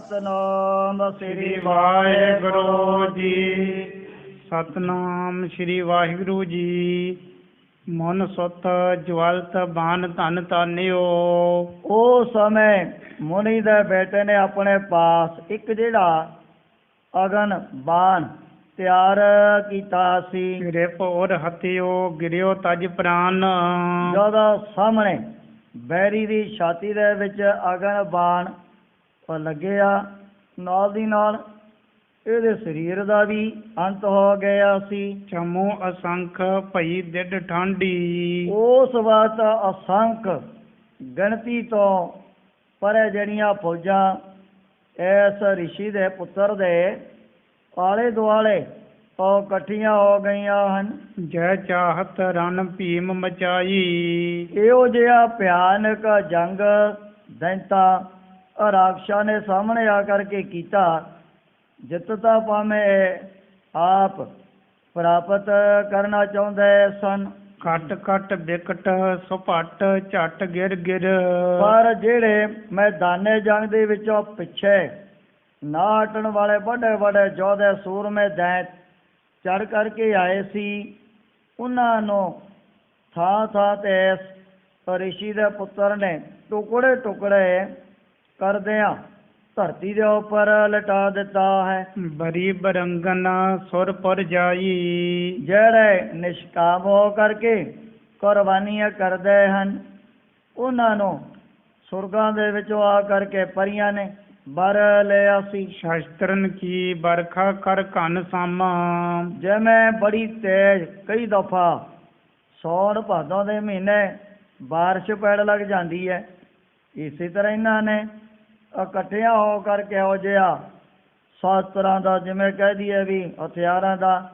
ਸਤਨਾਮ ਸ੍ਰੀ ਵਾਹਿਗੁਰੂ ਜੀ। ਸਤਨਾਮ ਸ੍ਰੀ ਵਾਹਿਗੁਰੂ ਜੀ। ਮਨ ਸੁਤ ਜਵਲਤ ਬਾਨ ਧਨ ਤਾਨਿਓ। ਉਹ ਸਮੇਂ ਮੁਨੀ ਦੇ ਬੇਟੇ ਨੇ ਆਪਣੇ ਪਾਸ ਇੱਕ ਜਿਹੜਾ ਅਗਨ ਬਾਣ ਤਿਆਰ ਕੀਤਾ ਸੀ। ਰਿਪ ਔਰ ਹਤਿਓ ਗਿਰਿਓ ਤਜ ਪ੍ਰਾਨ। ਜਦੋਂ ਸਾਹਮਣੇ ਬੈਰੀ ਦੀ ਛਾਤੀ ਦੇ ਵਿੱਚ ਅਗਨ ਬਾਣ ਲੱਗਿਆ, ਨਾਲ ਦੀ ਨਾਲ ਇਹਦੇ ਸਰੀਰ ਦਾ ਵੀ ਅੰਤ ਹੋ ਗਿਆ ਸੀ। ਚਮੋ ਅਸੰਖ ਭਈ ਡਿਡ ਠਾਂਡੀ। ਉਸ ਵਕਤ ਅਸੰਖ ਗਿਣਤੀ ਤੋਂ ਪਰੇ ਜਿਹੜੀਆਂ ਫੌਜਾਂ ਇਸ ਰਿਸ਼ੀ ਦੇ ਪੁੱਤਰ ਦੇ ਆਲੇ ਦੁਆਲੇ ਉਹ ਇਕੱਠੀਆਂ ਹੋ ਗਈਆਂ ਹਨ। ਜੈ ਚਾਹਤ ਰਨ ਭੀਮ ਮਚਾਈ। ਇਹੋ ਜਿਹਾ ਭਿਆਨਕ ਜੰਗ ਦੈਂਤਾ ਰਾਖਸ਼ਾਂ ਨੇ ਸਾਹਮਣੇ ਆ ਕਰਕੇ ਕੀਤਾ। ਜਿੱਤ ਤਾਂ ਭਾਵੇਂ ਆਪ ਪ੍ਰਾਪਤ ਕਰਨਾ ਚਾਹੁੰਦੇ ਸਨ। ਘਟ ਘਟ ਬਿਕਟ ਸੁਪਟ ਝਟ ਗਿਰ ਗਿਰ। ਪਰ ਜਿਹੜੇ ਮੈਦਾਨੇ ਜੰਗ ਦੇ ਵਿੱਚੋਂ ਪਿੱਛੇ ਨਾ ਹਟਣ ਵਾਲੇ ਵੱਡੇ ਵੱਡੇ ਯੋਧੇ ਸੂਰਮੇ ਦੈਂਤ ਚੜ ਕਰਕੇ ਆਏ ਸੀ, ਉਹਨਾਂ ਨੂੰ ਥਾਂ ਥਾਂ ਤੇ ਇਸ ਰਿਸ਼ੀ ਦੇ ਪੁੱਤਰ ਨੇ ਟੁਕੜੇ ਟੁਕੜੇ ਕਰਦਿਆਂ ਧਰਤੀ ਦੇ ਉੱਪਰ ਲਿਟਾ ਦਿੱਤਾ ਹੈ। ਬਰੀ ਬਰੰਗਨ ਸੁਰ ਪੁਰ ਜਾਈ। ਜਿਹੜੇ ਨਿਸ਼ਕਾਮ ਹੋ ਕਰਕੇ ਕੁਰਬਾਨੀਆਂ ਕਰਦੇ ਹਨ, ਉਹਨਾਂ ਨੂੰ ਸੁਰਗਾਂ ਦੇ ਵਿੱਚੋਂ ਆ ਕਰਕੇ ਪਰੀਆਂ ਨੇ ਬਰ ਲਿਆ ਸੀ। ਸ਼ਸਤਰਨ ਕੀ ਬਰਖਾ ਕਰ ਘਨ ਸਾਮਾ। ਜਿਵੇਂ ਬੜੀ ਤੇਜ਼ ਕਈ ਦਫਾ ਸੌਣ ਭਾਦੋਂ ਦੇ ਮਹੀਨੇ ਬਾਰਿਸ਼ ਪੈਣ ਲੱਗ ਜਾਂਦੀ ਹੈ, ਇਸੇ ਤਰ੍ਹਾਂ ਇਹਨਾਂ ਨੇ ਇਕੱਠਿਆਂ ਹੋ ਕਰਕੇ ਇਹੋ ਜਿਹਾ ਸ਼ਾਸਤਰਾਂ ਦਾ, ਜਿਵੇਂ ਕਹਿ ਦਈਏ ਵੀ ਹਥਿਆਰਾਂ ਦਾ,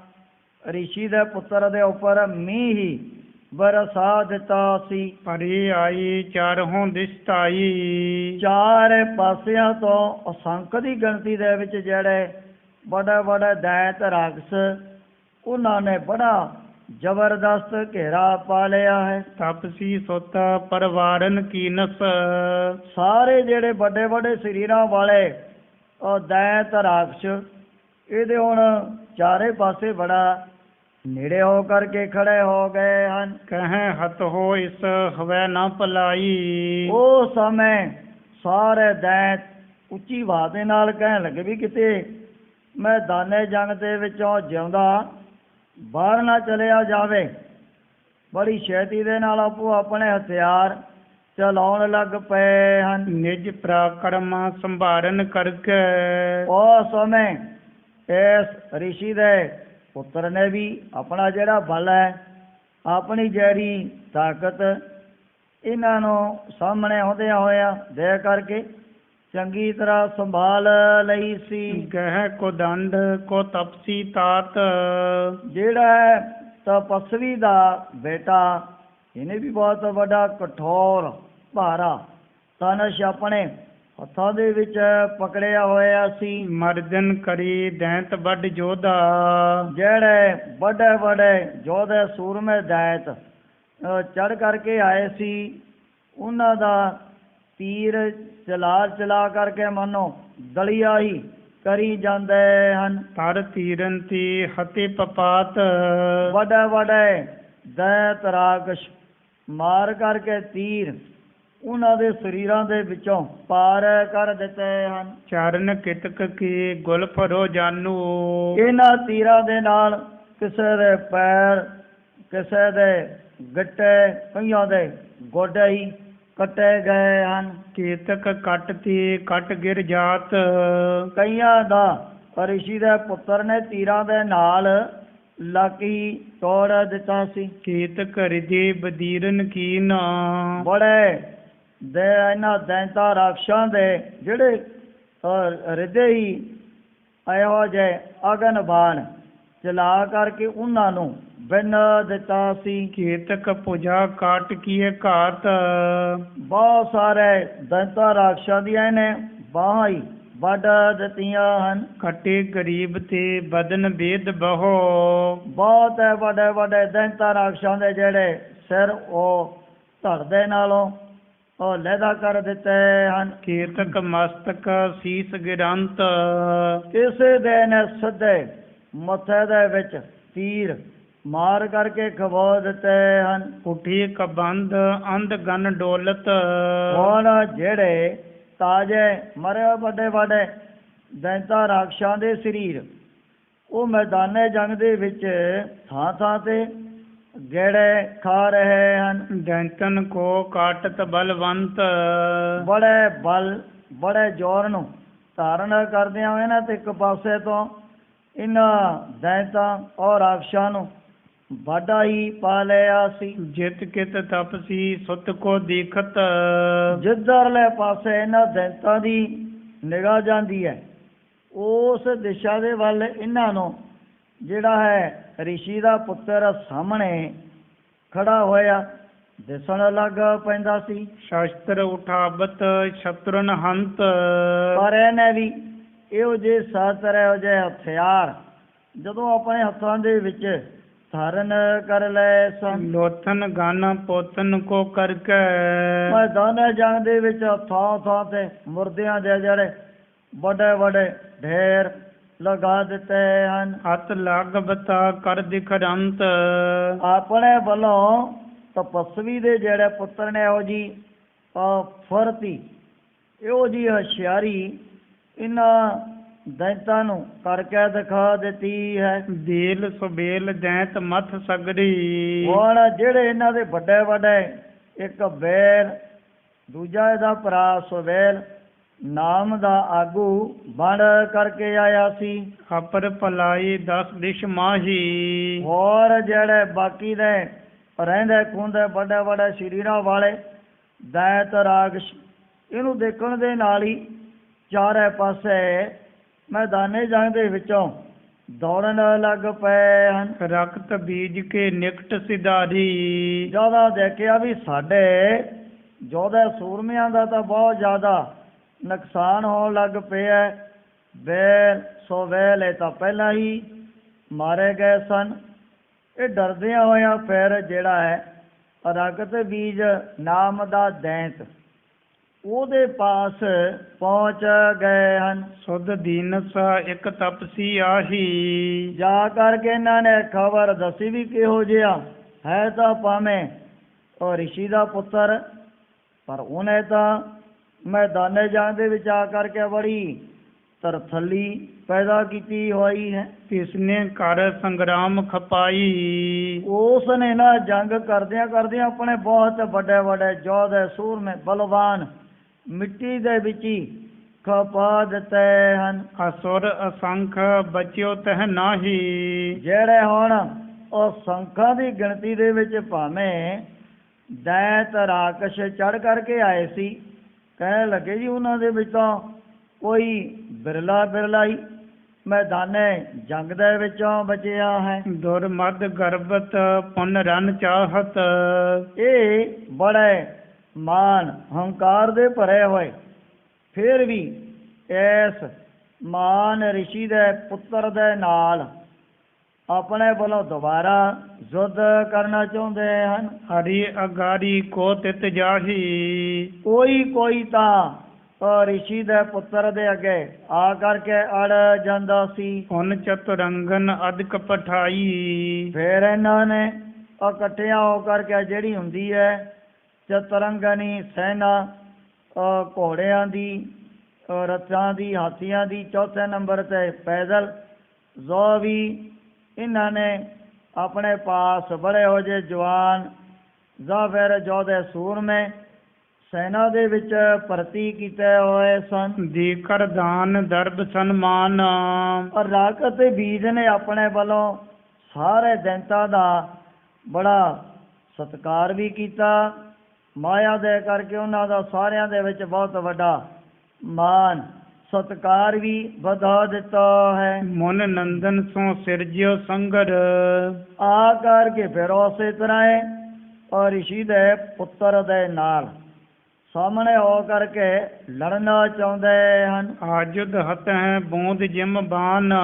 ਰਿਸ਼ੀ ਦੇ ਪੁੱਤਰ ਦੇ ਉੱਪਰ ਮੀਂਹ ਹੀ ਬਰਸਾ ਦਿੱਤਾ ਸੀ। ਪਰੀ ਆਈ ਚਾਰੋਂ ਦਿਸ਼ਤਾਈ। ਚਾਰ ਪਾਸਿਆਂ ਤੋਂ ਅਸੰਖ ਦੀ ਗਿਣਤੀ ਦੇ ਵਿੱਚ ਜਿਹੜੇ ਵੱਡੇ ਵੱਡੇ ਦੈਂਤ ਰਾਖਸ਼, ਉਹਨਾਂ ਨੇ ਬੜਾ ਜ਼ਬਰਦਸਤ ਘੇਰਾ ਪਾ ਲਿਆ ਹੈ। ਤਪਸੀ ਸੁਤ ਪਰਵਾਰਨ ਕੀਨਸ। ਸਾਰੇ ਜਿਹੜੇ ਵੱਡੇ ਵੱਡੇ ਸਰੀਰਾਂ ਵਾਲੇ ਉਹ ਦੈਂਤ ਰਾਖਸ਼ ਇਹਦੇ ਹੁਣ ਚਾਰੇ ਪਾਸੇ ਬੜਾ ਨੇੜੇ ਹੋ ਕਰਕੇ ਖੜੇ ਹੋ ਗਏ ਹਨ। ਕਹੇ ਹਤ ਹੋ ਇਸ ਹਵੈ ਨਾ ਭਲਾਈ। ਉਹ ਸਮੇਂ ਸਾਰੇ ਦੈਂਤ ਉੱਚੀ ਆਵਾਜ਼ ਦੇ ਨਾਲ ਕਹਿਣ ਲੱਗੇ ਵੀ ਕਿਤੇ ਮੈਦਾਨੇ ਜੰਗ ਦੇ ਵਿੱਚੋਂ ਜਿਉਂਦਾ ਬਾਹਰ ਨਾ ਚਲਿਆ ਜਾਵੇ। ਬੜੀ ਛੇਤੀ ਦੇ ਨਾਲ ਆਪੋ ਆਪਣੇ ਹਥਿਆਰ ਚਲਾਉਣ ਲੱਗ ਪਏ ਹਨ। ਨਿਜ ਪਰਾਕਰਮ ਸੰਭਾਰਨ ਕਰਕੇ। ਉਸ ਸਮੇਂ ਇਸ ਰਿਸ਼ੀ ਦੇ ਪੁੱਤਰ ਨੇ ਵੀ ਆਪਣਾ ਜਿਹੜਾ ਬਲ ਹੈ, ਆਪਣੀ ਜਿਹੜੀ ਤਾਕਤ ਇਹਨਾਂ ਨੂੰ ਸਾਹਮਣੇ ਆਉਂਦਿਆਂ ਹੋਇਆ ਦੇ ਕਰਕੇ ਚੰਗੀ ਤਰ੍ਹਾਂ ਸੰਭਾਲ ਲਈ ਸੀ। ਗਹਿ ਕੋ ਦੰਡ ਕੋ ਤਪਸੀ ਤਾਤ। ਜਿਹੜਾ ਤਪਸਵੀ ਦਾ ਬੇਟਾ, ਇਹਨੇ ਵੀ ਬਹੁਤ ਵੱਡਾ ਕਠੋਰ ਭਾਰਾ ਧਨੁਸ਼ ਆਪਣੇ ਹੱਥਾਂ ਦੇ ਵਿੱਚ ਪਕੜਿਆ ਹੋਇਆ ਸੀ। ਮਰਦਨ ਕਰੀ ਦੈਂਤ ਵੱਡ ਜੋਧਾ। ਜਿਹੜੇ ਵੱਡੇ ਵੱਡੇ ਯੋਧੇ ਸੂਰਮੇ ਦੈਂਤ ਚੜ ਕਰਕੇ ਆਏ ਸੀ, ਉਹਨਾਂ ਦਾ ਤੀਰ ਚਲਾ ਕਰਕੇ ਮਨੋ ਦਲੀਆ ਹੀ ਕਰੀ ਜਾਂਦੇ ਹਨ। ਤਰ ਤੀਰਨ ਤੀ ਹਤੇ ਪਪਾਤ। ਵੱਡੇ ਵੱਡੇ ਦੈਂਤ ਰਾਖਸ਼ ਮਾਰ ਕਰਕੇ ਤੀਰ ਉਹਨਾਂ ਦੇ ਸਰੀਰਾਂ ਦੇ ਵਿੱਚੋਂ ਪਾਰ ਕਰ ਦਿੱਤੇ ਹਨ। ਚਰਨ ਕਿਤਕ ਕੀ ਗੁਲ ਫਰੋ ਜਾਨੂ। ਇਹਨਾਂ ਤੀਰਾਂ ਦੇ ਨਾਲ ਕਿਸੇ ਦੇ ਪੈਰ, ਕਿਸੇ ਦੇ ਗਿੱਟੇ, ਕਈਆਂ ਦੇ ਗੋਡੇ ਹੀ ਕੱਟੇ ਗਏ ਹਨ। ਕੇਤਕ ਕੱਟ ਤੇ ਕੱਟ ਗਿਰ ਜਾਤ। ਕਈਆਂ ਦਾ ਰਿਸ਼ੀ ਦੇ ਪੁੱਤਰ ਨੇ ਤੀਰਾਂ ਦੇ ਨਾਲ ਲੱਕ ਹੀ ਤੋੜ ਦਿੱਤਾ ਸੀ। ਕੇਤਕ ਰਿਜੇ ਬਦੀਰਨ ਕੀਨ। ਬੜੇ ਦੇ ਇਹਨਾਂ ਦੈਂਤਾ ਰਾਖਸ਼ਾਂ ਦੇ ਜਿਹੜੇ ਹਿਰਦੇ ਹੀ ਇਹੋ ਜਿਹੇ ਅਗਨ ਬਾਣ ਚਲਾ ਕਰਕੇ ਉਹਨਾਂ ਨੂੰ ਬਿੰਨ ਦਿੱਤਾ ਸੀ। ਕੇਤਕ ਪੁਜਾ ਕਾਟ ਕੀਏ ਘਾਤ। ਬਹੁਤ ਸਾਰੇ ਦੈਂਤਾ ਰਾਖਸ਼ਾਂ ਦੀਆਂ ਇਹਨੇ ਬਾਹਾਂ ਹੀ ਵੱਢ ਦਿੱਤੀਆਂ ਹਨ। ਕਟੇ ਗਰੀਬ ਤੇ ਬਦਨ ਬੇਦ ਬਹੋ। ਬਹੁਤ ਵੱਡੇ ਵੱਡੇ ਦੈਂਤਾ ਰਾਖਸ਼ਾਂ ਦੇ ਜਿਹੜੇ ਸਿਰ ਉਹ ਧੜ ਦੇ ਨਾਲੋਂ ਉਹ ਲਹਿਦਾ ਕਰ ਦਿੱਤੇ ਹਨ। ਕੀਰਤਕ ਮਸਤਕ ਸੀਸ ਗਿਰੰਤ, ਕਿਸੇ ਦੇ ਨੇ ਸਿੱਧੇ ਮੱਥੇ ਦੇ ਵਿੱਚ ਤੀਰ ਮਾਰ ਕਰਕੇ ਖਵਾ ਦਿੱਤੇ ਹਨ। ਉਠੀ ਕਬੰਧ ਅੰਧ ਗਨ ਡੋਲਤ, ਹੁਣ ਜਿਹੜੇ ਤਾਜੇ ਮਰੇ ਵੱਡੇ ਵੱਡੇ ਦੈਂਤਾ ਰਾਖਸ਼ਾਂ ਦੇ ਸਰੀਰ ਉਹ ਮੈਦਾਨੇ ਜੰਗ ਦੇ ਵਿੱਚ ਥਾਂ ਥਾਂ ਤੇ ਗੇੜੇ ਖਾ ਰਹੇ ਹਨ। ਦੈਂਤਨ ਕੋ ਕਾਟਤ ਬਲਵੰਤ, ਬੜੇ ਬਲ ਬੜੇ ਜ਼ੋਰ ਨੂੰ ਧਾਰਨ ਕਰਦਿਆਂ ਹੋਏ ਨਾ ਤੇ ਇੱਕ ਪਾਸੇ ਤੋਂ ਇਹਨਾਂ ਦੈਂਤਾਂ ਔਰ ਰਾਖਸ਼ਾਂ ਨੂੰ ਵਾਢਾ ਹੀ ਪਾ ਲਿਆ ਸੀ। ਜਿਤ ਕਿਤ ਤਪਸੀ ਸੁਤ ਕੋ ਦੀਖਤ, ਜਿੱਧਰਲੇ ਪਾਸੇ ਇਹਨਾਂ ਦੈਂਤਾਂ ਦੀ ਨਿਗਾਹ ਜਾਂਦੀ ਹੈ ਉਸ ਦਿਸ਼ਾ ਦੇ ਵੱਲ ਇਹਨਾਂ ਨੂੰ ਜਿਹੜਾ ਹੈ ਰਿਸ਼ੀ ਦਾ ਪੁੱਤਰ ਸਾਹਮਣੇ ਖੜਾ ਹੋਇਆ ਦਿਸਣ ਲੱਗ ਪੈਂਦਾ ਸੀ। ਸ਼ਸਤਰ ਉਠਾਵਤ ਸ਼ਤਰਨ ਹੰਤ, ਪਰ ਇਹਨੇ ਵੀ ਇਹੋ ਜਿਹੇ ਸ਼ਸਤਰ ਇਹੋ ਜਿਹੇ ਹਥਿਆਰ ਜਦੋਂ ਆਪਣੇ ਹੱਥਾਂ ਦੇ ਵਿੱਚ ਧਾਰਨ ਕਰ ਲਏ ਸਨ। ਲੋਥਨ ਗਨ ਪੋਤਨ ਕੋ ਕਰਕੇ, ਮੈਦਾਨ ਜੰਗ ਦੇ ਵਿੱਚ ਥਾਂ ਥਾਂ ਤੇ ਮੁਰਦਿਆਂ ਦੇ ਜਿਹੜੇ ਵੱਡੇ ਵੱਡੇ ਢੇਰ ਲਗਾ ਦਿੱਤੇ ਹਨ। ਹੱਥ ਲਾਗਵਤਾ ਕਰ ਦਿਖਰੰਤ, ਆਪਣੇ ਵੱਲੋਂ ਤਪਸਵੀ ਦੇ ਜਿਹੜੇ ਪੁੱਤਰ ਨੇ ਇਹੋ ਜੀ ਫੁਰਤੀ ਇਹੋ ਜੀ ਹੁਸ਼ਿਆਰੀ ਇਹਨਾਂ ਦੈਂਤਾਂ ਨੂੰ ਕਰਕੇ ਦਿਖਾ ਦਿੱਤੀ ਹੈ। ਦੇਲ ਸੁਬੇਲ ਦੈਂਤ ਮਥ ਸਗਰੀ, ਹੁਣ ਜਿਹੜੇ ਇਹਨਾਂ ਦੇ ਵੱਡੇ ਵੱਡੇ ਇੱਕ ਬੇਲ ਦੂਜਾ ਇਹਦਾ ਭਰਾ ਸੁਬੇਲ ਨਾਮ ਦਾ ਆਗੂ ਬਣ ਕਰਕੇ ਆਇਆ ਸੀ। ਅਪਰ ਭਲਾਈ 10 ਦਿਸ਼ ਮਾਹੀ, ਹੋਰ ਜਿਹੜੇ ਬਾਕੀ ਦੇ ਰਹਿੰਦੇ ਖੂੰਦੇ ਵੱਡੇ ਵੱਡੇ ਸਰੀਰਾਂ ਵਾਲੇ ਦੈਂਤ ਰਾਖਸ਼ ਇਹਨੂੰ ਦੇਖਣ ਦੇ ਨਾਲ ਹੀ ਚਾਰੇ ਪਾਸੇ ਮੈਦਾਨੇ ਜੰਗ ਦੇ ਵਿੱਚੋਂ ਦੌੜਨ ਲੱਗ ਪਏ ਹਨ। ਰਕਤ ਬੀਜ ਕੇ ਨਿਕਟ ਸਿਧਾਰੀ, ਜਦੋਂ ਦੇਖਿਆ ਵੀ ਸਾਡੇ ਯੋਧੇ ਸੂਰਮਿਆਂ ਦਾ ਤਾਂ ਬਹੁਤ ਜ਼ਿਆਦਾ ਨੁਕਸਾਨ ਹੋਣ ਲੱਗ ਪਿਆ। ਬੇਲ ਸੋਵੇਲ ਇਹ ਤਾਂ ਪਹਿਲਾਂ ਹੀ ਮਾਰੇ ਗਏ ਸਨ। ਇਹ ਡਰਦਿਆਂ ਹੋਇਆਂ ਫਿਰ ਜਿਹੜਾ ਹੈ ਰਕਤ ਬੀਜ ਨਾਮ ਦਾ ਦੈਂਤ ਉਹਦੇ ਪਾਸ ਪਹੁੰਚ ਗਏ ਹਨ। ਸੁਧ ਦੀਨਸ ਇੱਕ ਤਪਸੀ ਆਹੀ, ਜਾ ਕਰਕੇ ਇਹਨਾਂ ਨੇ ਖਬਰ ਦੱਸੀ ਵੀ ਕਿਹੋ ਜਿਹਾ ਹੈ ਤਾਂ ਭਾਵੇਂ ਉਹ ਰਿਸ਼ੀ ਦਾ ਪੁੱਤਰ, ਪਰ ਉਹਨੇ ਤਾਂ ਮੈਦਾਨੇ ਜੰਗ ਦੇ ਵਿੱਚ ਆ ਕਰਕੇ ਬੜੀ ਤਰਥੱਲੀ ਪੈਦਾ ਕੀਤੀ ਹੋਈ ਹੈ। ਤਿਸਨੇ ਕਰ ਸੰਗਰਾਮ ਖਪਾਈ, ਉਸ ਨੇ ਨਾ ਜੰਗ ਕਰਦਿਆਂ ਕਰਦਿਆਂ ਆਪਣੇ ਬਹੁਤ ਵੱਡੇ ਵੱਡੇ ਯੋਧੇ ਸੂਰਮੇ ਬਲਵਾਨ ਮਿੱਟੀ ਦੇ ਵਿੱਚ ਹੀ ਖਪਾ ਦਿੱਤੇ ਹਨ। ਅਸੁਰ ਅਸੰਖ ਬਚਿਓ ਤਹ ਨਾਹੀ, ਜਿਹੜੇ ਹੁਣ ਉਹ ਸੰਖਾਂ ਦੀ ਗਿਣਤੀ ਦੇ ਵਿੱਚ ਭਾਵੇਂ ਦੈਂਤ ਰਾਕਸ਼ ਚੜ ਕਰਕੇ ਆਏ ਸੀ, ਕਹਿਣ ਲੱਗੇ ਜੀ ਉਹਨਾਂ ਦੇ ਵਿੱਚੋਂ ਕੋਈ ਬਿਰਲਾ ਬਿਰਲਾ ਹੀ ਮੈਦਾਨੇ ਜੰਗ ਦੇ ਵਿੱਚੋਂ ਬਚਿਆ ਹੈ। ਦੁਰਮਦ ਗਰਬਤ ਪੁਨ ਰਨ ਚਾਹਤ, ਇਹ ਬੜੇ ਮਾਨ ਹੰਕਾਰ ਦੇ ਭਰੇ ਹੋਏ ਫਿਰ ਵੀ ਇਸ ਮਾਨ ਰਿਸ਼ੀ ਦੇ ਪੁੱਤਰ ਦੇ ਨਾਲ ਆਪਣੇ ਵੱਲੋਂ ਦੁਬਾਰਾ ਯੁੱਧ ਕਰਨਾ ਚਾਹੁੰਦੇ ਹਨ। ਹਰੀ ਅਗਾਰੀ ਕੋ ਤਿਤ ਜਾਹੀ, ਕੋਈ ਤਾਂ ਰਿਸ਼ੀ ਦੇ ਪੁੱਤਰ ਦੇ ਅੱਗੇ ਆ ਕਰਕੇ ਅੜ ਜਾਂਦਾ ਸੀ। ਪੁਨ ਚਤੁਰੰਗਨ ਅਦਕ ਪਠਾਈ, ਫਿਰ ਇਹਨਾਂ ਨੇ ਇਕੱਠਿਆਂ ਹੋ ਕਰਕੇ ਜਿਹੜੀ ਹੁੰਦੀ ਹੈ ਚਤੁਰੰਗਨੀ ਸੈਨਾ ਘੋੜਿਆਂ ਦੀ ਰੱਥਾਂ ਦੀ ਹਾਥੀਆਂ ਦੀ ਚੌਥੇ ਨੰਬਰ ਤੇ ਪੈਦਲ ਜੋ ਵੀ ਇਹਨਾਂ ਨੇ ਆਪਣੇ ਪਾਸ ਬੜੇ ਹੋ ਜੇ ਜਵਾਨ ਜਾਂ ਫਿਰ ਯੋਧੇ ਸੂਰਮੇ ਸੈਨਾ ਦੇ ਵਿੱਚ ਭਰਤੀ ਕੀਤੇ ਹੋਏ ਸਨ। ਦੀਕਰ ਦਾਨ ਦਰਬ ਸਨਮਾਨ, ਔਰ ਰਾਕਤ ਤੇ ਬੀਜ ਨੇ ਆਪਣੇ ਵੱਲੋਂ ਸਾਰੇ ਦੈਂਤਾਂ ਦਾ ਬੜਾ ਸਤਿਕਾਰ ਵੀ ਕੀਤਾ। ਮਾਇਆ ਦੇ ਕਰਕੇ ਉਹਨਾਂ ਦਾ ਸਾਰਿਆਂ ਦੇ ਵਿੱਚ ਬਹੁਤ ਵੱਡਾ ਮਾਨ ਸਤਿਕਾਰ ਵੀ ਵਧਾ ਦਿੱਤਾ ਹੈ। ਮਨ ਨੰਦਨ ਸੋ ਸਿਰਜਿਓ ਸੰਗਰ, ਆ ਕਰਕੇ ਫਿਰ ਉਸੇ ਤਰ੍ਹਾਂ ਹੈ ਔਰ ਰਿਸ਼ੀ ਦੇ ਪੁੱਤਰ ਦੇ ਨਾਲ ਸਾਹਮਣੇ ਹੋ ਕਰਕੇ ਲੜਨਾ ਚਾਹੁੰਦੇ ਹਨ। ਆਜੁਦ ਹਤ ਹੈ ਬੂੰਦ ਜਿਮ ਬਾਨ,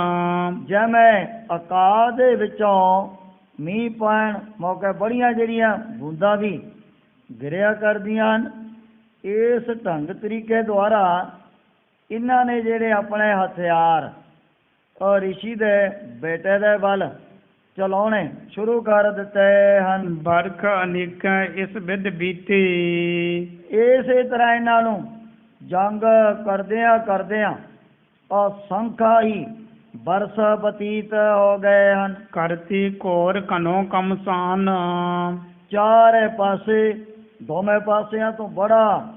ਜਿਵੇਂ ਆਕਾਸ਼ ਦੇ ਵਿੱਚੋਂ ਮੀਂਹ ਪੈਣ ਮੌਕੇ ਬੜੀਆਂ ਜਿਹੜੀਆਂ ਬੂੰਦਾਂ ਵੀ ਗਿਰਿਆ ਕਰਦੀਆਂ ਹਨ, ਇਸ ਢੰਗ ਤਰੀਕੇ ਦੁਆਰਾ ਇਹਨਾਂ ਨੇ ਜਿਹੜੇ ਆਪਣੇ ਹਥਿਆਰ ਔਰ ਰਿਸ਼ੀ ਦੇ ਬੇਟੇ ਦੇ ਵੱਲ ਚਲਾਉਣੇ ਸ਼ੁਰੂ ਕਰ ਦਿੱਤੇ ਹਨ। ਬਰਖ ਅਨੇਕਾਂ ਇਸ ਵਿਧ ਬੀਤੀ, ਇਸੇ ਤਰ੍ਹਾਂ ਇਹਨਾਂ ਨੂੰ ਜੰਗ ਕਰਦਿਆਂ ਅਸੰਖਾ ਹੀ ਬਰਸ ਬਤੀਤ ਹੋ ਗਏ ਹਨ। ਕਰਤੀ ਘੋਰ ਘਨੋ ਕਮਸਾਨ, ਚਾਰੇ ਪਾਸੇ ਦੋਵੇਂ ਪਾਸਿਆਂ ਤੋਂ ਬੜਾ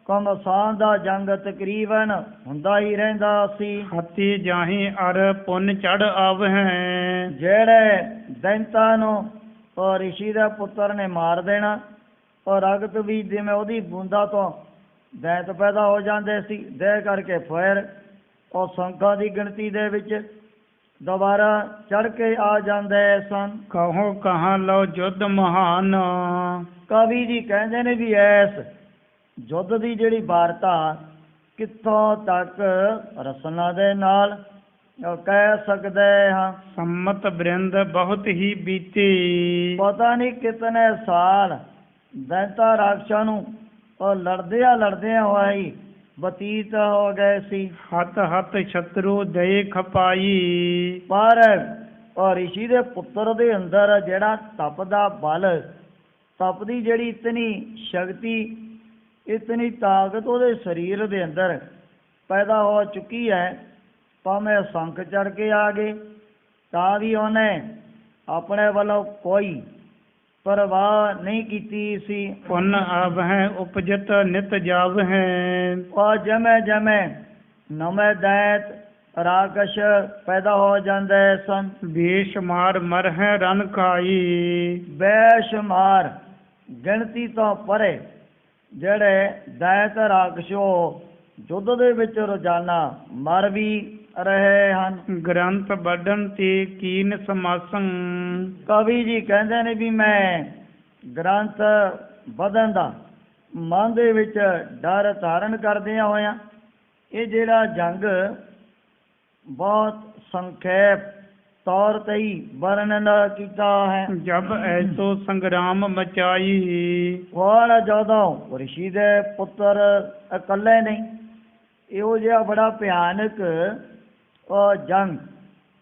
ਕਮਸਾਨ ਦਾ ਜੰਗ ਤਕਰੀਬਨ ਹੁੰਦਾ ਹੀ ਰਹਿੰਦਾ ਸੀ। ਹਤੀ ਜਾਹੀ ਅਰ ਪੁੰਨ ਚੜ ਆਵਹਿ, ਜਿਹੜੇ ਦੈਂਤਾਂ ਨੂੰ ਉਹ ਰਿਸ਼ੀ ਦੇ ਪੁੱਤਰ ਨੇ ਮਾਰ ਦੇਣਾ ਔਰ ਰਗਤ ਵੀ ਜਿਵੇਂ ਉਹਦੀ ਬੂੰਦਾ ਤੋਂ ਦੈਂਤ ਪੈਦਾ ਹੋ ਜਾਂਦੇ ਸੀ, ਦੇ ਕਰਕੇ ਫਿਰ ਉਹ ਸੰਖਾਂ ਦੀ ਗਿਣਤੀ ਦੇ ਵਿੱਚ ਦੁਬਾਰਾ ਚੜ ਕੇ ਆ ਜਾਂਦੇ ਸਨ। ਕਹੋ ਕਹਾਂ ਲਓ ਜੁੱਧ ਮਹਾਨ, ਕਵੀ ਜੀ ਕਹਿੰਦੇ ਨੇ ਵੀ ਐਸ ਯੁੱਧ ਦੀ ਜਿਹੜੀ ਵਾਰਤਾ ਕਿੱਥੋਂ ਤੱਕ ਰਸਨਾ ਦੇ ਨਾਲ ਕਹਿ ਸਕਦੇ ਹਾਂ। ਸੰਮਤ ਬ੍ਰਿੰਦ ਬਹੁਤ ਹੀ ਬੀਤੀ, ਪਤਾ ਨਹੀਂ ਕਿਤਨੇ ਸਾਲ ਦੈਂਤਾ ਰਾਖਸ਼ਾਂ ਨੂੰ ਉਹ ਲੜਦਿਆਂ ਹੋਇਆ ਹੀ ਬਤੀਤ ਹੋ ਗਏ ਸੀ। ਹੱਥ ਹੱਥ ਸ਼ਤਰੂ ਦੇ ਖਪਾਈ, ਪਰ ਉਹ ਰਿਸ਼ੀ ਦੇ ਪੁੱਤਰ ਦੇ ਅੰਦਰ ਜਿਹੜਾ ਤਪ ਦਾ ਬਲ, ਤਪ ਦੀ ਜਿਹੜੀ ਇਤਨੀ ਸ਼ਕਤੀ, ਇਤਨੀ ਤਾਕਤ ਉਹਦੇ ਸਰੀਰ ਦੇ ਅੰਦਰ ਪੈਦਾ ਹੋ ਚੁੱਕੀ ਹੈ, ਭਾਵੇਂ ਸੰਖ ਚੜ ਕੇ ਆ ਗਏ ਤਾਂ ਵੀ ਉਹਨੇ ਆਪਣੇ ਵੱਲੋਂ ਕੋਈ ਪਰਵਾਹ ਨਹੀਂ ਕੀਤੀ ਸੀ। ਪੁੰਨ ਆਵਹਿ ਉਪਜਤ ਨਿਤ ਜਾਵਹਿ, ਉਹ ਜਿਵੇਂ ਨਵੇਂ ਦੈਤ ਰਾਕਸ਼ ਪੈਦਾ ਹੋ ਜਾਂਦੇ ਸਨ। ਬੇਸ਼ੁਮਾਰ ਮਰਹਿ ਰਨ ਖਾਈ, ਬੇਸ਼ੁਮਾਰ ਗਿਣਤੀ ਤੋਂ ਪਰੇ ਜਿਹੜੇ ਦੈਤ ਰਾਕਸ਼ੋ ਯੁੱਧ ਦੇ ਵਿੱਚ ਰੋਜ਼ਾਨਾ ਮਰ ਵੀ ਰਹੇ ਹਨ। ਗ੍ਰੰਥ ਵੱਢਣ ਤੇ ਕੀਨ ਸਮਾਸੰ, ਕਵੀ ਜੀ ਕਹਿੰਦੇ ਨੇ ਵੀ ਮੈਂ ਗ੍ਰੰਥ ਵਧਣ ਦਾ ਮਨ ਦੇ ਵਿੱਚ ਡਰ ਧਾਰਨ ਕਰਦਿਆਂ ਹੋਇਆਂ ਇਹ ਜਿਹੜਾ ਜੰਗ ਬਹੁਤ ਸੰਖੇਪ ਤੌਰ ਤੇ ਹੀ ਵਰਣਨ ਕੀਤਾ ਹੈ। ਜਬ ਐਸੋ ਸੰਗਰਾਮ ਮਚਾਈ, ਹੁਣ ਜਦੋਂ ਰਿਸ਼ੀ ਦੇ ਪੁੱਤਰ ਇਕੱਲੇ ਨਹੀਂ, ਇਹੋ ਜਿਹਾ ਬੜਾ ਭਿਆਨਕ ਜੰਗ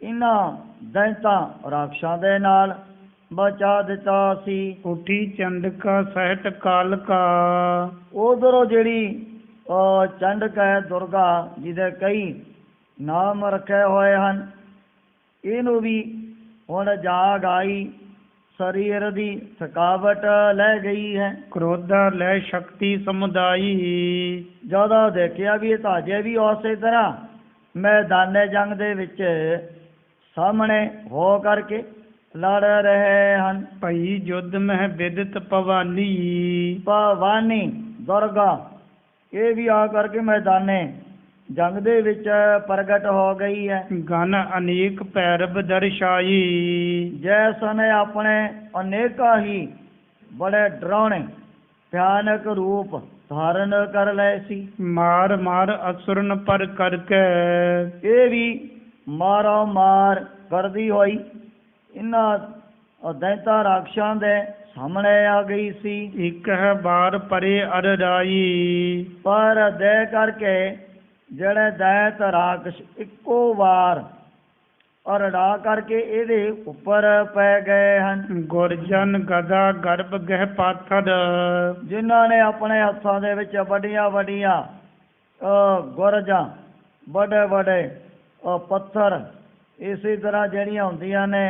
ਇਹਨਾਂ ਦੈਂਤਾਂ ਰਾਖਸ਼ਾਂ ਦੇ ਨਾਲ ਬਚਾ ਦਿੱਤਾ ਸੀ। ਉਠੀ ਚੰਡਕਾ ਸਹਿਟ ਕਾਲਕਾ, ਉਧਰੋਂ ਜਿਹੜੀ ਚੰਡਕ ਹੈ ਦੁਰਗਾ ਜਿਹਦੇ ਕਈ ਨਾਮ ਰੱਖੇ ਹੋਏ ਹਨ, ਇਹਨੂੰ ਵੀ ਹੁਣ ਜਾਗ ਆਈ, ਸਰੀਰ ਦੀ ਥਕਾਵਟ ਲੈ ਗਈ ਹੈ। ਕ੍ਰੋਧਾ ਲੈ ਸ਼ਕਤੀ ਸਮੁਦਾਈ, ਜਦੋਂ ਦੇਖਿਆ ਵੀ ਇਹ ਤਾਂ ਅਜੇ ਵੀ ਉਸੇ ਤਰ੍ਹਾਂ ਮੈਦਾਨੇ ਜੰਗ ਦੇ ਵਿੱਚ ਸਾਹਮਣੇ ਹੋ ਕਰਕੇ ਲੜ ਰਹੇ ਹਨ। ਭਈ ਯੁੱਧ ਮਹਿ ਵਿਦਿਤ ਭਵਾਨੀ, ਭਵਾਨੀ ਦੁਰਗਾ ਇਹ ਵੀ ਆ ਕਰਕੇ ਮੈਦਾਨੇ ਜੰਗ ਦੇ ਵਿੱਚ ਪ੍ਰਗਟ ਹੋ ਗਈ ਹੈ। ਗਨ ਅਨੇਕ ਭੈਰਵ ਦਰਸ਼ਾਈ, ਜੈਸ ਨੇ ਆਪਣੇ ਅਨੇਕਾਂ ਹੀ ਬੜੇ ਡਰਾਉਣੇ ਭਿਆਨਕ ਰੂਪ ਧਾਰਨ ਕਰ ਲਏ ਸੀ। ਮਾਰ ਮਾਰ ਅਸੁਰਨ ਪਰ ਕਰਕੇ, ਇਹ ਵੀ ਮਾਰੋ ਮਾਰ ਕਰਦੀ ਹੋਈ ਇਹਨਾਂ ਦੈਂਤਾ ਰਾਖਸ਼ਾਂ ਦੇ ਸਾਹਮਣੇ ਆ ਗਈ ਸੀ। ਇੱਕ ਹੈ ਬਾਰ ਪਰੇ ਅਰਰਾਈ, ਪਰ ਦੇ ਕਰਕੇ ਜਿਹੜੇ ਦੈਤ ਰਾਖਸ਼ ਇੱਕੋ ਵਾਰ ਅਰੜਾ ਕਰਕੇ ਇਹਦੇ ਉੱਪਰ ਪੈ ਗਏ ਹਨ। ਗੁਰਜਨ ਗਦਾ ਗਰਭ ਗਹਿ ਪਾਥਰ, ਜਿਨ੍ਹਾਂ ਨੇ ਆਪਣੇ ਹੱਥਾਂ ਦੇ ਵਿੱਚ ਵੱਡੀਆਂ ਗੁਰਜਾਂ, ਵੱਡੇ ਪੱਥਰ, ਇਸੇ ਤਰ੍ਹਾਂ ਜਿਹੜੀਆਂ ਹੁੰਦੀਆਂ ਨੇ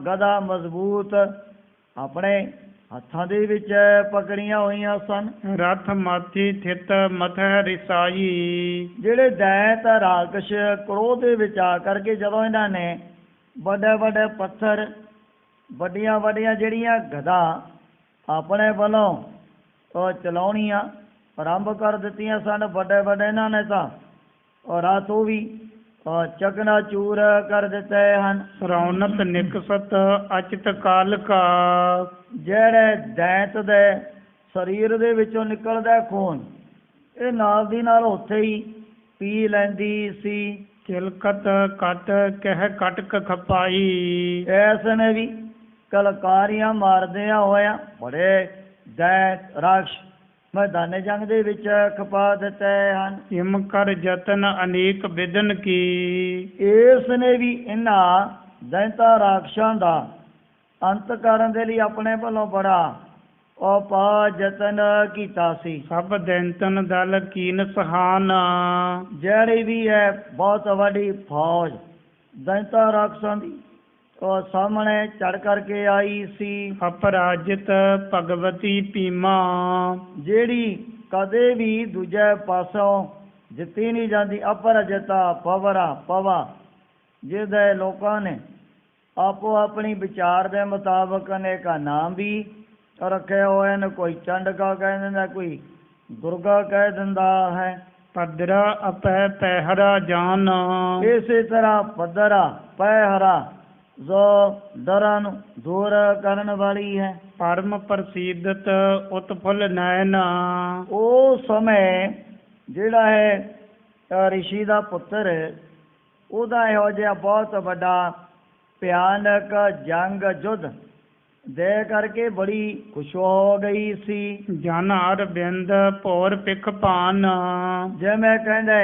ਗਦਾ ਮਜ਼ਬੂਤ ਆਪਣੇ ਹੱਥਾਂ ਦੇ ਵਿੱਚ ਪਕੜੀਆਂ ਹੋਈਆਂ ਸਨ। ਰਥ ਮਾਥੀ ਥਿਤ ਮਥੈ ਰਿਸਾਈ, ਜਿਹੜੇ ਦੈਤ ਰਾਕਸ਼ ਕ੍ਰੋਧ ਦੇ ਵਿੱਚ ਆ ਕਰਕੇ ਜਦੋਂ ਇਹਨਾਂ ਨੇ ਵੱਡੇ ਪੱਥਰ, ਵੱਡੀਆਂ ਜਿਹੜੀਆਂ ਗਦਾ ਆਪਣੇ ਵੱਲੋਂ ਚਲਾਉਣੀਆਂ ਆਰੰਭ ਕਰ ਦਿੱਤੀਆਂ ਸਨ, ਵੱਡੇ ਇਹਨਾਂ ਨੇ ਤਾਂ ਰਥ ਉਹ ਵੀ ਚਕਨਾ ਚੂਰ ਕਰ ਦਿੱਤੇ ਹਨ। ਰੌਨਕ ਨਿਕਸਤ ਅਚਿਤ ਕਾਲਕਾ, ਜਿਹੜੇ ਦੈਂਤ ਦੇ ਸਰੀਰ ਦੇ ਵਿੱਚੋਂ ਨਿਕਲਦਾ ਖੂਨ ਇਹ ਨਾਲ ਦੀ ਨਾਲ ਉੱਥੇ ਹੀ ਪੀ ਲੈਂਦੀ ਸੀ। ਕਿਲਕਤ ਕਟ ਕਹਿ ਕਟਕ ਖਪਾਈ, ਐਸ ਨੇ ਵੀ ਕਲਕਾਰੀਆਂ ਮਾਰਦਿਆਂ ਹੋਇਆਂ ਬੜੇ ਦੈਂਤ ਰਾਕਸ਼ ਮੈਦਾਨੇ ਜੰਗ ਦੇ ਵਿੱਚ ਖਪਾ ਦਿੱਤੇ ਹਨ। ਇਮ ਕਰ ਜਤਨ ਅਨੇਕ ਵਿਦਨ ਕੀ, ਇਸ ਨੇ ਵੀ ਇਹਨਾਂ ਦੈਂਤਾਂ ਰਾਖਸ਼ਾਂ ਦਾ ਅੰਤ ਕਰਨ ਦੇ ਲਈ ਆਪਣੇ ਵੱਲੋਂ ਬੜਾ ਉਪਾ ਯਤਨ ਕੀਤਾ ਸੀ। ਸਭ ਦੈਂਤਨ ਦਲ ਕੀਨ ਸਹਾਨ, ਜਿਹੜੀ ਵੀ ਹੈ ਬਹੁਤ ਵੱਡੀ ਫੌਜ ਦੈਂਤਾਂ ਰਾਖਸ਼ਾਂ ਦੀ ਉਹ ਸਾਹਮਣੇ ਚੜ ਕਰਕੇ ਆਈ ਸੀ। ਅਪਰਾਜਿਤ ਭਗਵਤੀ ਭੀਮਾ, ਜਿਹੜੀ ਕਦੇ ਵੀ ਦੂਜੇ ਪਾਸੋਂ ਜਿੱਤੀ ਨਹੀਂ ਜਾਂਦੀ। ਅਪਰਾਜਿਤਾ ਪਵਰਾ ਪਵਾ, ਜਿਹਦੇ ਲੋਕਾਂ ਨੇ ਆਪੋ ਆਪਣੀ ਵਿਚਾਰ ਦੇ ਮੁਤਾਬਕ ਅਨੇਕਾਂ ਨਾਮ ਵੀ ਰੱਖੇ ਹੋਏ ਨੇ। ਕੋਈ ਚੰਡਕਾ ਕਹਿ ਦਿੰਦਾ, ਕੋਈ ਦੁਰਗਾ ਕਹਿ ਦਿੰਦਾ ਹੈ। ਪਦਰਾ ਅਪੈ ਪਹਿਰਾ ਜਾਨ, ਇਸੇ ਤਰ੍ਹਾਂ ਪੱਧਰਾ ਪਹਿਰਾ, ਜੋ ਡਰਾਂ ਨੂੰ ਦੂਰ ਕਰਨ ਵਾਲੀ ਹੈ। ਪਰਮ ਪ੍ਰਸਿੱਧਤ ਉਤਫੁੱਲ ਨੈਣ, ਉਹ ਸਮੇਂ ਜਿਹੜਾ ਹੈ ਰਿਸ਼ੀ ਦਾ ਪੁੱਤਰ, ਉਹਦਾ ਇਹੋ ਜਿਹਾ ਬਹੁਤ ਵੱਡਾ ਭਿਆਨਕ ਜੰਗ ਯੁੱਧ ਦੇ ਕਰਕੇ ਬੜੀ ਖੁਸ਼ ਹੋ ਗਈ ਸੀ। ਜਨ ਹਰ ਬਿੰਦ ਭੋਰ ਪਿਖ ਪਾਨ, ਜਿਵੇਂ ਕਹਿੰਦੇ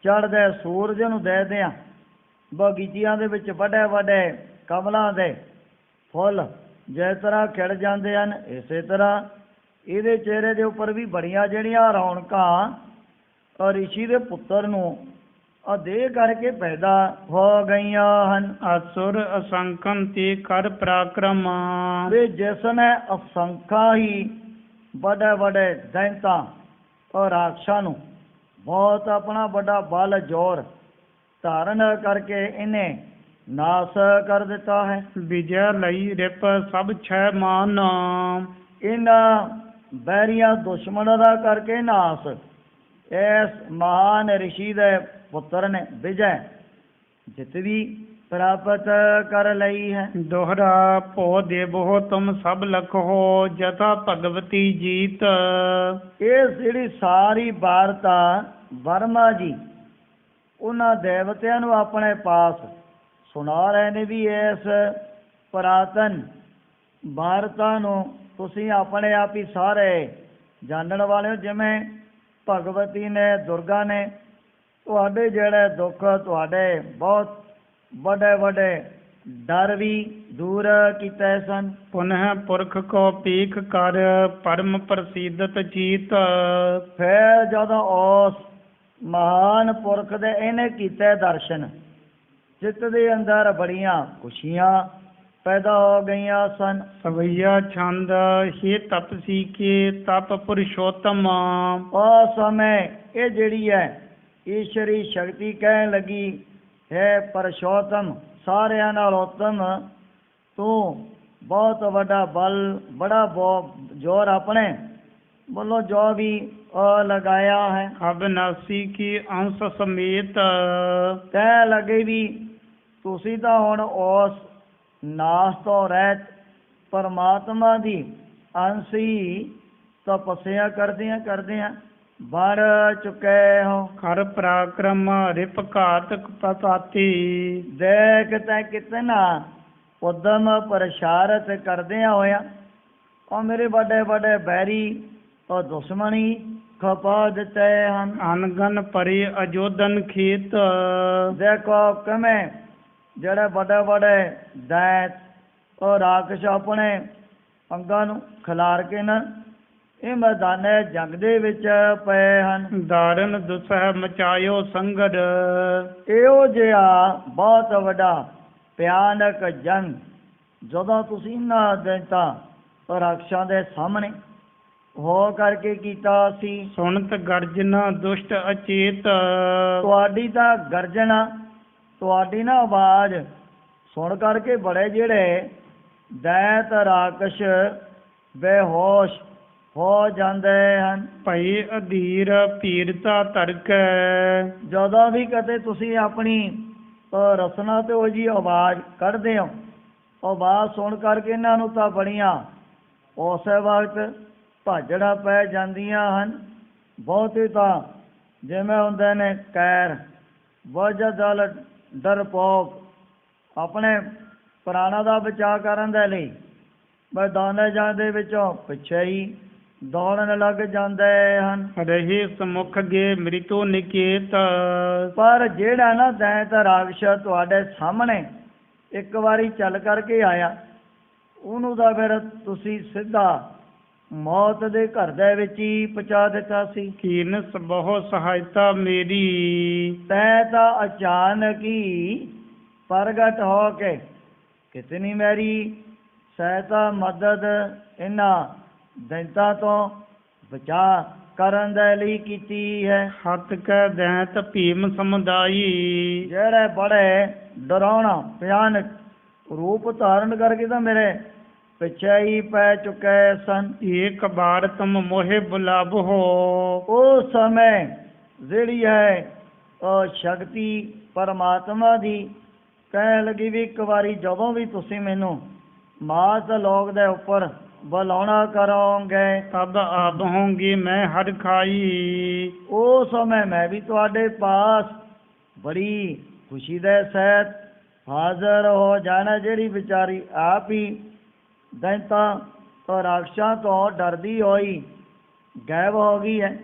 ਚੜ੍ਹਦੇ ਸੂਰਜ ਨੂੰ ਦੇ ਦਿਆਂ ਬਗੀਚਿਆਂ ਦੇ ਵਿੱਚ ਵੱਡੇ ਵੱਡੇ ਕਮਲਾਂ ਦੇ ਫੁੱਲ ਜਿਸ ਤਰ੍ਹਾਂ ਖਿੜ ਜਾਂਦੇ ਹਨ, ਇਸੇ ਤਰ੍ਹਾਂ ਇਹਦੇ ਚਿਹਰੇ ਦੇ ਉੱਪਰ ਵੀ ਬੜੀਆਂ ਜਿਹੜੀਆਂ ਰੌਣਕਾਂ ਰਿਸ਼ੀ ਦੇ ਪੁੱਤਰ ਨੂੰ ਦੇ ਕਰਕੇ ਪੈਦਾ ਹੋ ਗਈਆਂ ਹਨ। ਅਸੁਰ ਅਸੰਕਨ ਤੇ ਕਰ ਪਰਾਕਰਮ, ਵੀ ਜਿਸ ਨੇ ਅਸੰਖਾ ਹੀ ਵੱਡੇ ਵੱਡੇ ਦੈਂਤਾਂ ਔਰ ਰਾਖਸ਼ਾਂ ਨੂੰ ਬਹੁਤ ਆਪਣਾ ਵੱਡਾ ਬਲ ਜ਼ੋਰ ਧਾਰਨ ਕਰਕੇ ਇਹਨੇ ਨਾਸ ਕਰ ਦਿੱਤਾ ਹੈ। ਵਿਜੈ ਲਈ ਰਿਪ ਸਭ ਛੈ ਮਾਨ, ਇਹਨਾਂ ਬੈਰੀਆਂ ਦੁਸ਼ਮਣਾਂ ਦਾ ਕਰਕੇ ਨਾਸ ਇਸ ਮਹਾਨ ਰਿਸ਼ੀ ਦੇ ਪੁੱਤਰ ਨੇ ਵਿਜੈ ਜਿੱਤ ਵੀ ਪ੍ਰਾਪਤ ਕਰ ਲਈ ਹੈ। ਦੋਹਰਾ ਭੋ ਦੇਵੋ ਤੁਮ ਸਭ ਲਖੋ, ਜਥਾ ਭਗਵਤੀ ਜੀਤ, ਇਹ ਜਿਹੜੀ ਸਾਰੀ ਵਾਰਤਾ ਵਰਮਾ ਜੀ ਉਹਨਾਂ ਦੇਵਤਿਆਂ ਨੂੰ ਆਪਣੇ ਪਾਸ ਸੁਣਾ ਰਹੇ ਨੇ ਵੀ ਇਸ ਪੁਰਾਤਨ ਵਾਰਤਾ ਨੂੰ ਤੁਸੀਂ ਆਪਣੇ ਆਪ ਹੀ ਸਾਰੇ ਜਾਣਨ ਵਾਲੇ ਹੋ। ਜਿਵੇਂ ਭਗਵਤੀ ਨੇ, ਦੁਰਗਾ ਨੇ ਤੁਹਾਡੇ ਜਿਹੜੇ ਦੁੱਖ, ਤੁਹਾਡੇ ਬਹੁਤ ਵੱਡੇ ਵੱਡੇ ਡਰ ਵੀ ਦੂਰ ਕੀਤੇ ਸਨ। ਪੁਨਹ ਪੁਰਖ ਕੋ ਪੀਖ ਕਰ, ਪਰਮ ਪ੍ਰਸਿੱਧਤ ਜੀਤ, ਫਿਰ ਜਦੋਂ ਉਸ ਮਹਾਨ ਪੁਰਖ ਦੇ ਇਹਨੇ ਕੀਤੇ ਦਰਸ਼ਨ, ਚਿੱਤ ਦੇ ਅੰਦਰ ਬੜੀਆਂ ਖੁਸ਼ੀਆਂ ਪੈਦਾ ਹੋ ਗਈਆਂ ਸਨ। ਸਵਈਆ ਛੰਦ ਹੀ ਤਪਸੀ ਕੇ ਤਪ ਪੁਰਸ਼ੋਤਮ, ਉਸ ਸਮੇਂ ਇਹ ਜਿਹੜੀ ਹੈ ਈਸ਼ਵਰੀ ਸ਼ਕਤੀ ਕਹਿਣ ਲੱਗੀ, ਹੈ ਪੁਰਸ਼ੋਤਮ, ਸਾਰਿਆਂ ਨਾਲ ਉੱਤਮ, ਤੂੰ ਬਹੁਤ ਵੱਡਾ ਬਲ, ਬੜਾ ਜ਼ੋਰ ਆਪਣੇ ਵੱਲੋਂ ਜੋ ਵੀ ਲਗਾਇਆ ਹੈ। ਅਬਨਾਸੀ ਕੀ ਅੰਸ਼ ਸਮੇਤ, ਕਹਿ ਲੱਗੇ ਵੀ ਤੁਸੀਂ ਤਾਂ ਹੁਣ ਉਸ ਨਾਸ ਤੋਂ ਰਹਿਤ ਪਰਮਾਤਮਾ ਦੀ ਅੰਸ਼ ਹੀ ਤਪੱਸਿਆ ਕਰਦਿਆਂ ਬਣ ਚੁੱਕੇ ਹੋ। ਕਰ ਪਰਾਕਰਮ ਰਿਪ ਘਾਤਕ ਪਤਾਤੀ, ਦੇਖ ਤੈ ਕਿਤਨਾ ਉਦਮ ਪ੍ਰਸ਼ਾਰਤ ਕਰਦਿਆਂ ਹੋਇਆ ਉਹ ਮੇਰੇ ਵੱਡੇ ਵੱਡੇ ਬੈਰੀ ਉਹ ਦੁਸ਼ਮਣੀ ਖਪਾ ਦਿੱਤੇ ਹਨ। ਅਨਗਨ ਪਰੇ ਅਜੋਧਨ ਖੇਤ, ਦੇਖੋ ਕਿਵੇਂ ਜਿਹੜੇ ਵੱਡੇ ਵੱਡੇ ਦੈਤ ਉਹ ਰਾਕਸ਼ ਆਪਣੇ ਅੰਗਾਂ ਨੂੰ ਖਿਲਾਰ ਕੇ ਨਾ ਇਹ ਮੈਦਾਨੇ ਜੰਗ ਦੇ ਵਿੱਚ ਪਏ ਹਨ। ਦਾਰਨ ਦੁਸਹਿ ਮਚਾਇਓ ਸੰਗੜ, ਇਹੋ ਜਿਹਾ ਬਹੁਤ ਵੱਡਾ ਭਿਆਨਕ ਜੰਗ ਜਦੋਂ ਤੁਸੀਂ ਇਹਨਾਂ ਦੈਂਤਾਂ ਰਾਕਸ਼ਾਂ ਦੇ ਸਾਹਮਣੇ ਹੋ ਕਰਕੇ ਕੀਤਾ ਸੀ। ਸੁਣਤ ਗਰਜਨਾ ਦੁਸ਼ਟ ਅਚੇਤ, ਤੁਹਾਡੀ ਤਾਂ ਗਰਜਨਾ, ਤੁਹਾਡੀ ਨਾ ਆਵਾਜ਼ ਸੁਣ ਕਰਕੇ ਬੜੇ ਜਿਹੜੇ ਦੈਤ ਰਾਕਸ਼ ਬੇਹੋਸ਼ ਹੋ ਜਾਂਦੇ ਹਨ। ਭਈ ਅਧੀਰ ਪੀਰਤਾ ਧਰਕੈ, ਜਦੋਂ ਵੀ ਕਦੇ ਤੁਸੀਂ ਆਪਣੀ ਰਸਨਾ ਤੇ ਉਹ ਜੀ ਆਵਾਜ਼ ਕੱਢਦੇ ਹੋ, ਆਵਾਜ਼ ਸੁਣ ਕਰਕੇ ਇਹਨਾਂ ਨੂੰ ਤਾਂ ਬੜੀਆਂ ਉਸੇ ਵਕਤ ਭਾਜੜਾਂ ਪੈ ਜਾਂਦੀਆਂ ਹਨ। ਬਹੁਤੇ ਤਾਂ ਜਿਵੇਂ ਹੁੰਦੇ ਨੇ ਕੈਰ, ਵਜਦਲ, ਡਰਪੋਕ, ਆਪਣੇ ਪ੍ਰਾਣਾਂ ਦਾ ਬਚਾਅ ਕਰਨ ਦੇ ਲਈ ਮੈਦਾਨੇ ਜੰਗ ਦੇ ਵਿੱਚੋਂ ਪਿੱਛੇ ਹੀ ਦੌੜਨ ਲੱਗ ਜਾਂਦੇ ਹਨ। ਰਹੇ ਸਮੁਖ ਗੇ ਮ੍ਰਿਤੂ ਨਿਕੇਤ। ਪਰ ਜਿਹੜਾ ਨਾ ਦੈਂਤ ਰਾਕਸ਼ ਤੁਹਾਡੇ ਸਾਹਮਣੇ ਇੱਕ ਵਾਰੀ ਚੱਲ ਕਰਕੇ ਆਇਆ, ਉਹਨੂੰ ਤਾਂ ਫਿਰ ਤੁਸੀਂ ਸਿੱਧਾ ਮੌਤ ਦੇ ਘਰ ਦੇ ਵਿੱਚ ਹੀ ਪਹੁੰਚਾ ਦਿੱਤਾ ਸੀ। ਕੀਨਸ ਬਹੁ ਸਹਾਇਤਾ ਮੇਰੀ। ਤੈਂ ਤਾਂ ਅਚਾਨਕ ਹੀ ਪ੍ਰਗਟ ਹੋ ਕੇ ਕਿਤਨੀ ਮੇਰੀ ਸਹਾਇਤਾ ਮਦਦ ਇਹਨਾਂ ਦੈਂਤਾਂ ਤੋਂ ਬਚਾ ਕਰਨ ਦੇ ਲਈ ਕੀਤੀ ਹੈ। ਹੱਥ ਕੈ ਦੈਂਤ ਭੀਮ ਸਮੁਦਾਈ। ਜਿਹੜੇ ਬੜੇ ਡਰਾਉਣਾ ਭਿਆਨਕ ਰੂਪ ਧਾਰਨ ਕਰਕੇ ਤਾਂ ਮੇਰੇ ਪਿੱਛੇ ਹੀ ਪੈ ਚੁੱਕੇ ਸਨ। ਏਕ ਬਾਰ ਤੁਮ ਮੋਹਿ ਬੁਲਾਵੋ। ਉਸ ਸਮੇਂ ਜਿਹੜੀ ਹੈ ਉਹ ਸ਼ਕਤੀ ਪਰਮਾਤਮਾ ਦੀ ਕਹਿਣ ਲੱਗੀ ਵੀ ਇੱਕ ਵਾਰੀ ਜਦੋਂ ਵੀ ਤੁਸੀਂ ਮੈਨੂੰ ਮਾਤ ਲੋਕ ਦੇ ਉੱਪਰ ਬੁਲਾਉਣਾ ਕਰੋਗੇ, ਤਬ ਆਬਹੂੰਗੀ ਮੈਂ ਹਰ ਖਾਈ। ਉਸ ਸਮੇਂ ਮੈਂ ਵੀ ਤੁਹਾਡੇ ਪਾਸ ਬੜੀ ਖੁਸ਼ੀ ਦੇ ਸਹਿਤ ਹਾਜ਼ਰ ਹੋ ਜਾਣਾ। ਜਿਹੜੀ ਵਿਚਾਰੀ ਆਪ ਹੀ ਦੈਂਤਾਂ ਤੋਂ ਰਾਕਸ਼ਾਂ ਤੋਂ ਡਰਦੀ ਹੋਈ ਗਾਇਬ ਹੋ ਗਈ ਹੈ,